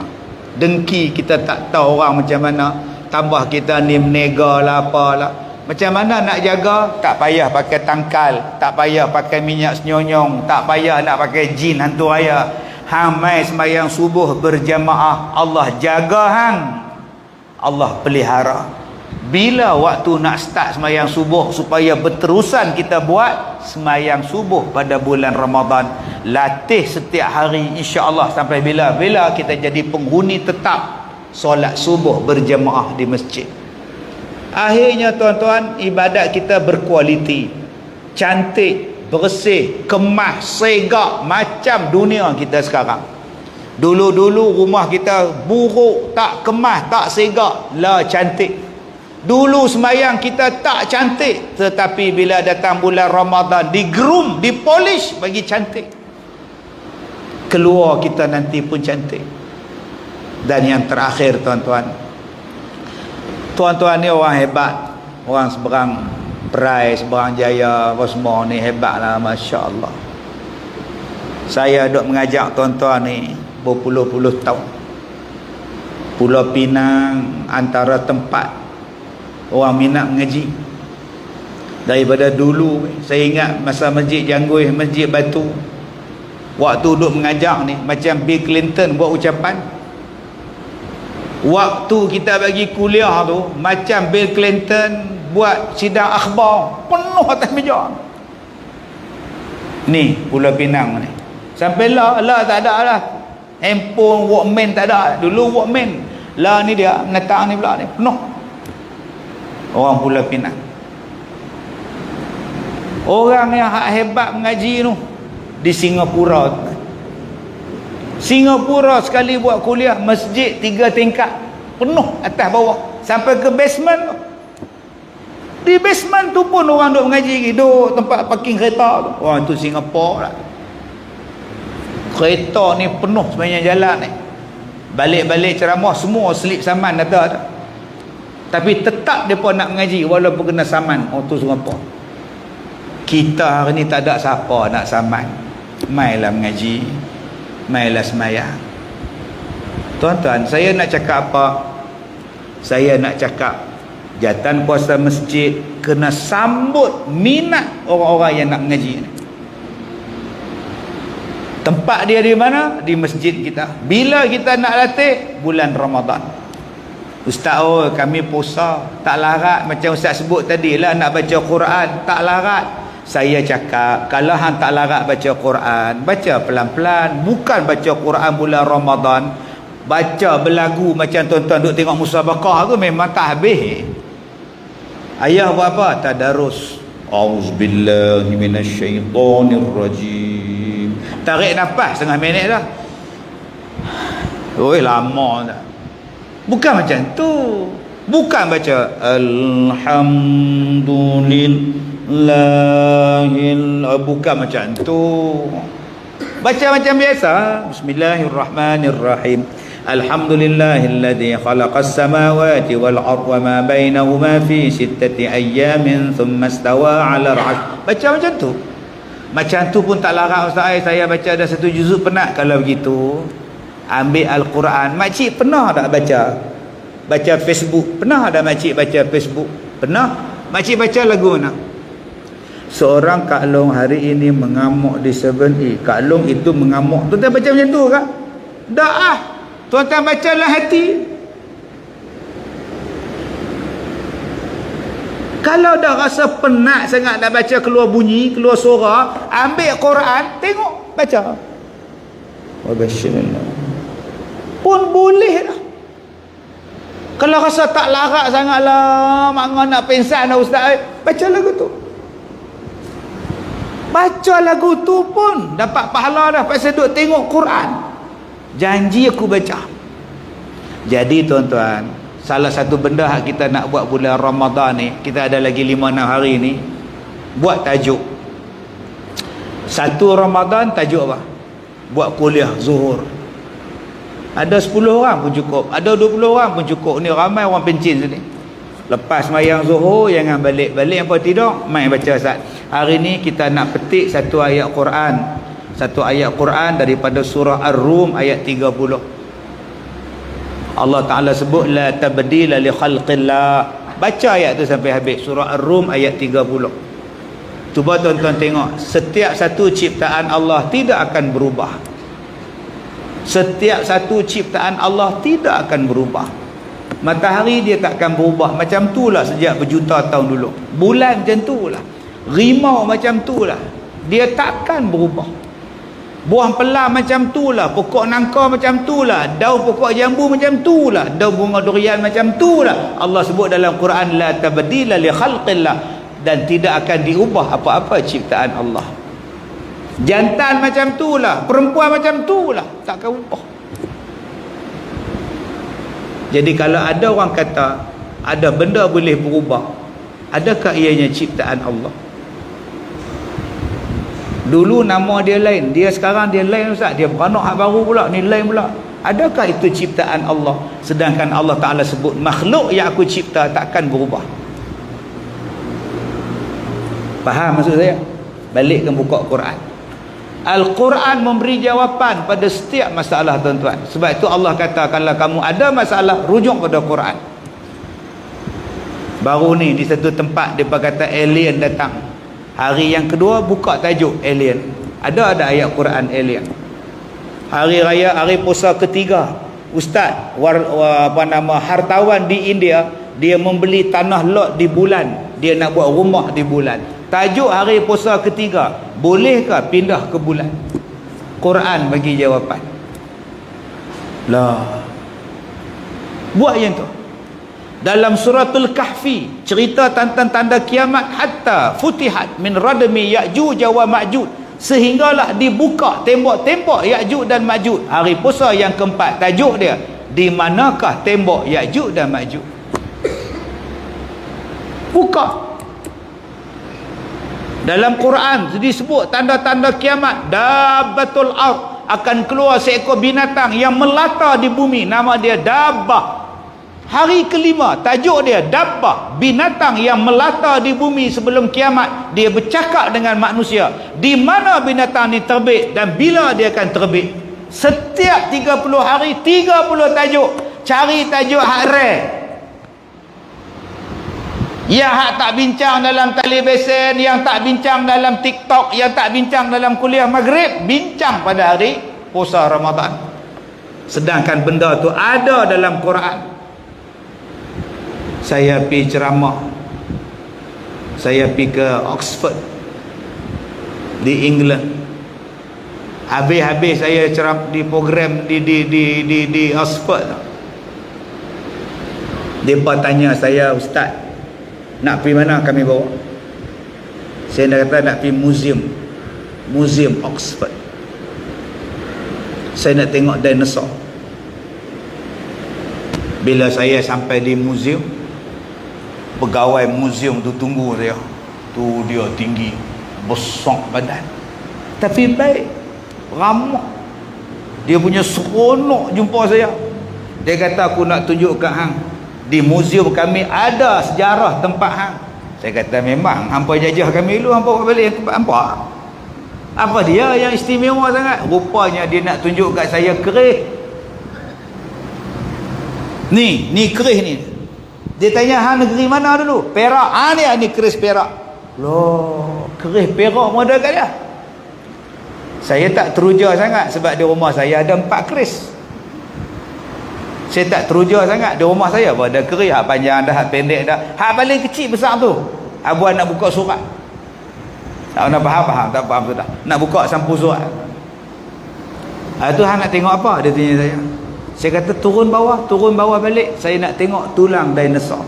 dengki kita tak tahu orang macam mana, tambah kita ni menega lah apalah. Macam mana nak jaga? Tak payah pakai tangkal, tak payah pakai minyak senyonyong, tak payah nak pakai jin hantu raya. Hang mai sembahyang subuh berjamaah, Allah jaga hang, Allah pelihara. Bila waktu nak start sembahyang subuh supaya berterusan kita buat sembahyang subuh pada bulan Ramadan, latih setiap hari insya-Allah sampai bila kita jadi penghuni tetap solat subuh berjamaah di masjid. Akhirnya tuan-tuan, ibadat kita berkualiti, cantik, bersih, kemas, segak macam dunia kita sekarang. Dulu-dulu rumah kita buruk, tak kemas, tak segak, lah cantik. Dulu sembahyang kita tak cantik, tetapi bila datang bulan Ramadan, di-groom, di-polish bagi cantik. Keluar kita nanti pun cantik. Dan yang terakhir tuan-tuan, tuan-tuan ni orang hebat, orang seberang Perai, seberang Jaya, apa semua ni hebatlah, Masya Allah. Saya duk mengajak tuan-tuan ni berpuluh-puluh tahun. Pulau Pinang antara tempat orang minat mengaji. Daripada dulu saya ingat masa Masjid Jangguih, Masjid Batu, waktu duk mengajak ni macam Bill Clinton buat ucapan. Waktu kita bagi kuliah tu macam Bill Clinton buat sidang akhbar, penuh atas meja. Ni Pulau Pinang ni. Sampai lah tak ada lah. Handphone, Walkman tak ada. Dulu Walkman. Lah ni dia menatang ni pula ni penuh. Orang Pulau Pinang. Orang yang hebat mengaji tu di Singapura. Singapura sekali buat kuliah, masjid 3 tingkat, penuh atas bawah sampai ke basement tu. Di basement tu pun orang duk mengaji, duk tempat parking kereta tu. Orang tu Singapura lah. Kereta ni penuh sepanjang jalan ni. Balik-balik ceramah semua slip saman ada tu. Tapi tetap mereka nak mengaji walaupun kena saman. Oh tu Singapura. Kita hari ni tak ada siapa nak saman. Mailah mengaji, mailah sembahyang. Tuan-tuan, saya nak cakap apa? Saya nak cakap jatan kuasa masjid kena sambut minat orang-orang yang nak mengaji ni. Tempat dia di mana? Di masjid kita. Bila kita nak latih? Bulan Ramadan. Ustaz, oh kami puasa, tak larat macam Ustaz sebut tadi lah, nak baca Quran, tak larat. Saya cakap, kalau hang tak larat baca Quran, baca pelan-pelan. Bukan baca Quran bulan Ramadan, baca berlagu macam tuan-tuan duk tengok musabaqah tu memang tak habis. Ayah buat apa? Tadarus. Auzubillahi minasyaitonirrajim. Tarik nafas setengah minit dah. Oi, lama dah. Bukan macam tu. Bukan baca alhamdulillahil, bukan macam tu. Baca macam biasa. Bismillahirrahmanirrahim. Alhamdulillahilladzi khalaqas samawati wal arda wa ma bainahuma fi sittati ayyamin thumma istawa 'ala al-'arsh. Baca macam tu. Macam tu pun tak larat ustaz. Saya baca ada satu juzuk penat. Kalau begitu, ambil Al-Quran. Makcik pernah tak baca? Baca Facebook. Pernah tak makcik baca Facebook? Pernah? Makcik baca lagu mana? Seorang Kak Long hari ini mengamuk di 7E. Kak Long itu mengamuk. Tuan-tuan baca macam tu kah? Tak ah. Tuan-tuan baca dalam hati. Kalau dah rasa penat sangat nak baca keluar bunyi, keluar suara, ambil Quran, tengok, baca. Wabashirullah. Pun boleh dah. Kalau rasa tak larat sangatlah, mak nak pingsan dah ustaz, baca lagu tu. Baca lagu tu pun dapat pahala dah pasal duk tengok Quran. Janji aku baca. Jadi tuan-tuan, salah satu benda yang kita nak buat bulan Ramadan ni, kita ada lagi 5-6 hari ni, buat tajuk. 1 Ramadan tajuk apa? Buat kuliah zuhur. Ada 10 orang pun cukup, ada 20 orang pun cukup. Ni ramai orang pencin sini. Lepas mayang zuhur, jangan balik-balik apa tidur, main baca Ustaz. Hari ni kita nak petik satu ayat Quran. Satu ayat Quran daripada surah Ar-Rum ayat 30. Allah Ta'ala sebut la tabdila li khalqillah. Baca ayat tu sampai habis, surah Ar-Rum ayat 30. Cuba tuan-tuan tengok, setiap satu ciptaan Allah tidak akan berubah. Setiap satu ciptaan Allah tidak akan berubah. Matahari dia takkan berubah, macam itulah sejak berjuta tahun dulu. Bulan macam itulah, rimau macam itulah, dia takkan berubah. Buah pelah macam itulah, pokok nangka macam itulah, daun pokok jambu macam itulah, daun bunga durian macam itulah. Allah sebut dalam Quran la tabdila li khalqillah, dan tidak akan diubah apa-apa ciptaan Allah. Jantan macam itulah, perempuan macam itulah, takkan ubah. Jadi kalau ada orang kata ada benda boleh berubah, adakah ianya ciptaan Allah? Dulu nama dia lain, dia sekarang dia lain ustaz, dia beranak hak baru pula, ni lain pula. Adakah itu ciptaan Allah? Sedangkan Allah Ta'ala sebut makhluk yang aku cipta takkan berubah. Faham maksud saya? Balik ke buka Quran. Al-Quran memberi jawapan pada setiap masalah tuan-tuan. Sebab itu Allah kata kalau kamu ada masalah, rujuk pada Quran. Baru ni di satu tempat dia kata alien datang. Hari yang kedua buka tajuk alien. Ada ayat Quran alien. Hari raya, hari puasa ketiga, ustaz hartawan di India, dia membeli tanah lot di bulan, dia nak buat rumah di bulan. Tajuk hari puasa ketiga, bolehkah pindah ke bulan? Quran bagi jawapan. Lah, buat yang tu. Dalam suratul Kahfi cerita tentang tanda kiamat, hatta futihat min radmi Ya'juj wa Ma'juj, sehinggalah dibuka tembok-tembok Ya'juj dan Ma'juj. Hari puasa yang keempat, tajuk dia di manakah tembok Ya'juj dan Ma'juj? Buka. Dalam Quran disebut tanda-tanda kiamat, dabbatul ard, akan keluar seekor binatang yang melata di bumi, nama dia dabbah. Hari kelima, tajuk dia dabbah, binatang yang melata di bumi sebelum kiamat. Dia bercakap dengan manusia, di mana binatang ni terbit dan bila dia akan terbit. Setiap 30 hari 30 tajuk. Cari tajuk hak rare, yang hak tak bincang dalam televisen, yang tak bincang dalam TikTok, yang tak bincang dalam kuliah maghrib, bincang pada hari puasa Ramadan. Sedangkan benda tu ada dalam Quran. Saya pergi ceramah, saya pergi ke Oxford di England. Habis-habis saya di program di Oxford tu, mereka tanya saya, "Ustaz, nak pergi mana?" Kami bawa. Saya nak kata nak pergi museum Oxford. Saya nak tengok dinosaur. Bila saya sampai di museum, pegawai museum tu tunggu saya. Tu dia tinggi, besar badan, tapi baik, ramah. Dia punya seronok jumpa saya. Dia kata, "Aku nak tunjukkan hang, di museum kami ada sejarah tempat hang." Saya kata, "Memang hampa jajah kami dulu, hampa buat balik tempat hampa. Apa dia yang istimewa sangat?" Rupanya dia nak tunjuk kat saya kerih. Ni kerih ni. Dia tanya, "Hang negeri mana dulu?" "Perak." Ni keris Perak. Loh, keris Perak model kat dia. Saya tak teruja sangat sebab di rumah saya ada 4 keris. Saya tak teruja sangat. Di rumah saya pun ada keris, hak panjang dah, hak pendek dah. Hak paling kecil besar tu, abuan nak buka surat. Tak nak faham, tak faham sudah. Nak buka sampul surat. Tu hang nak tengok apa? Dia tanya saya. Saya kata turun bawah balik. Saya nak tengok tulang dinosaur.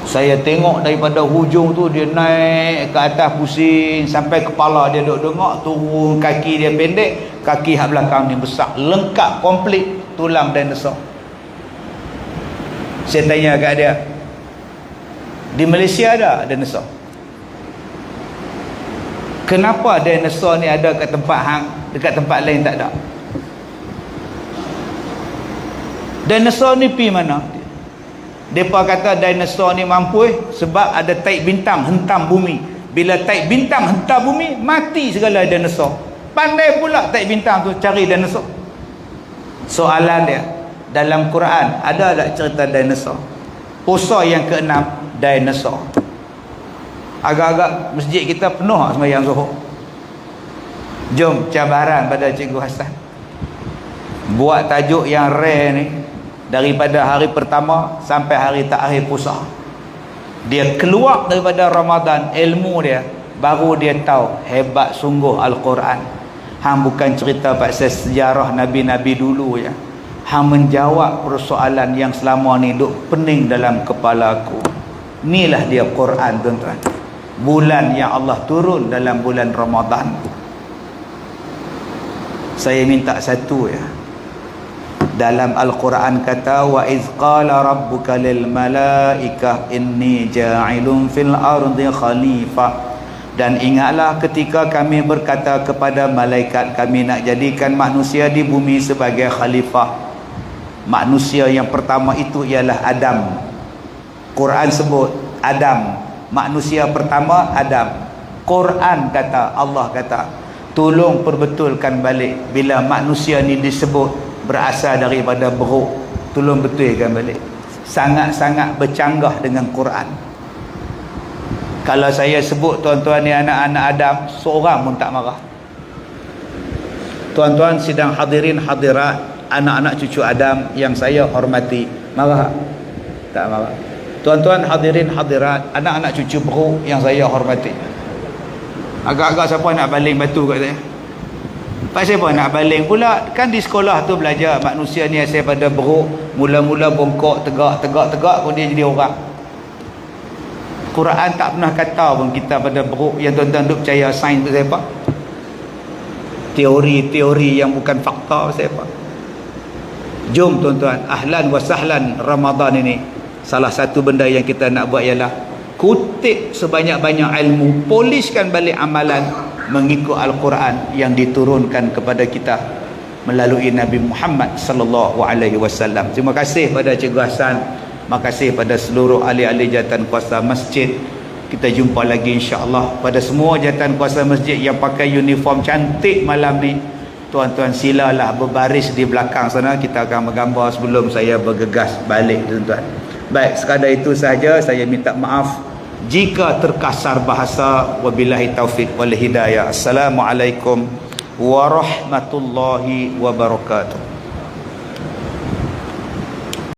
Saya tengok daripada hujung tu, dia naik ke atas pusing sampai kepala dia duk dengok, turun kaki dia pendek, kaki hak belakang ni besar, lengkap komplit tulang dinosaur. Saya tanya kat dia, di Malaysia ada dinosaur? Kenapa dinosaur ni ada kat tempat hang, dekat tempat lain tak ada? Dinosaur ni pi mana? Mereka kata dinosaur ni mampu sebab ada taik bintang hentam bumi. Bila taik bintang hentam bumi, mati segala dinosaur. Pandai pula taik bintang tu cari dinosaur. Soalan dia, dalam Quran ada tak cerita dinosaur? Puasa yang ke-6, dinosaur. Agak-agak masjid kita penuh sembahyang Zuhur. Jom cabaran pada Cikgu Hassan, buat tajuk yang rare ni, daripada hari pertama sampai hari terakhir puasa. Dia keluar daripada Ramadan, ilmu dia baru dia tahu hebat sungguh Al-Quran. Hang bukan cerita pasal sejarah Nabi-Nabi dulu ya. Hang menjawab persoalan yang selama ni duk pening dalam kepala aku. Inilah dia Quran, tuan-tuan. Bulan yang Allah turun dalam bulan Ramadan. Saya minta satu ya. Dalam Al-Quran kata, "Wa iz qala rabbuka lil malaikah inni ja'ilun fil ardi khalifah." Dan ingatlah ketika kami berkata kepada malaikat, kami nak jadikan manusia di bumi sebagai khalifah. Manusia yang pertama itu ialah Adam. Quran sebut Adam, manusia pertama Adam. Quran kata, Allah kata, tolong perbetulkan balik bila manusia ni disebut berasal daripada beruk. Tolong betulkan balik. Sangat-sangat bercanggah dengan Quran. Kalau saya sebut tuan-tuan ni anak-anak Adam, seorang pun tak marah. Tuan-tuan sidang hadirin hadirat, anak-anak cucu Adam yang saya hormati, marah? Tak marah. Tuan-tuan hadirin hadirat, anak-anak cucu beruk yang saya hormati, agak-agak siapa nak baling batu kat saya? Pasal apa nak baling pula? Kan di sekolah tu belajar manusia ni asal pada beruk, mula-mula bongkok, tegak, kemudian jadi orang. Quran tak pernah kata pun kita pada beruk. Yang tuan-tuan duk percaya sains pasal apa? Teori-teori yang bukan fakta pasal apa? Jom tuan-tuan, ahlan wa sahlan Ramadan ini. Salah satu benda yang kita nak buat ialah kutip sebanyak-banyak ilmu, poliskan balik amalan mengikut Al-Quran yang diturunkan kepada kita melalui Nabi Muhammad sallallahu alaihi wasallam. Terima kasih pada Cikgu Hassan, terima kasih pada seluruh ahli-ahli jawatan kuasa masjid. Kita jumpa lagi insya-Allah. Pada semua jawatan kuasa masjid yang pakai uniform cantik malam ni, tuan-tuan silalah berbaris di belakang sana, kita akan menggambar sebelum saya bergegas balik, tuan-tuan. Baik, sekadar itu sahaja. Saya minta maaf jika terkasar bahasa. Wabillahi taufik wal hidayah. Assalamualaikum warahmatullahi wabarakatuh.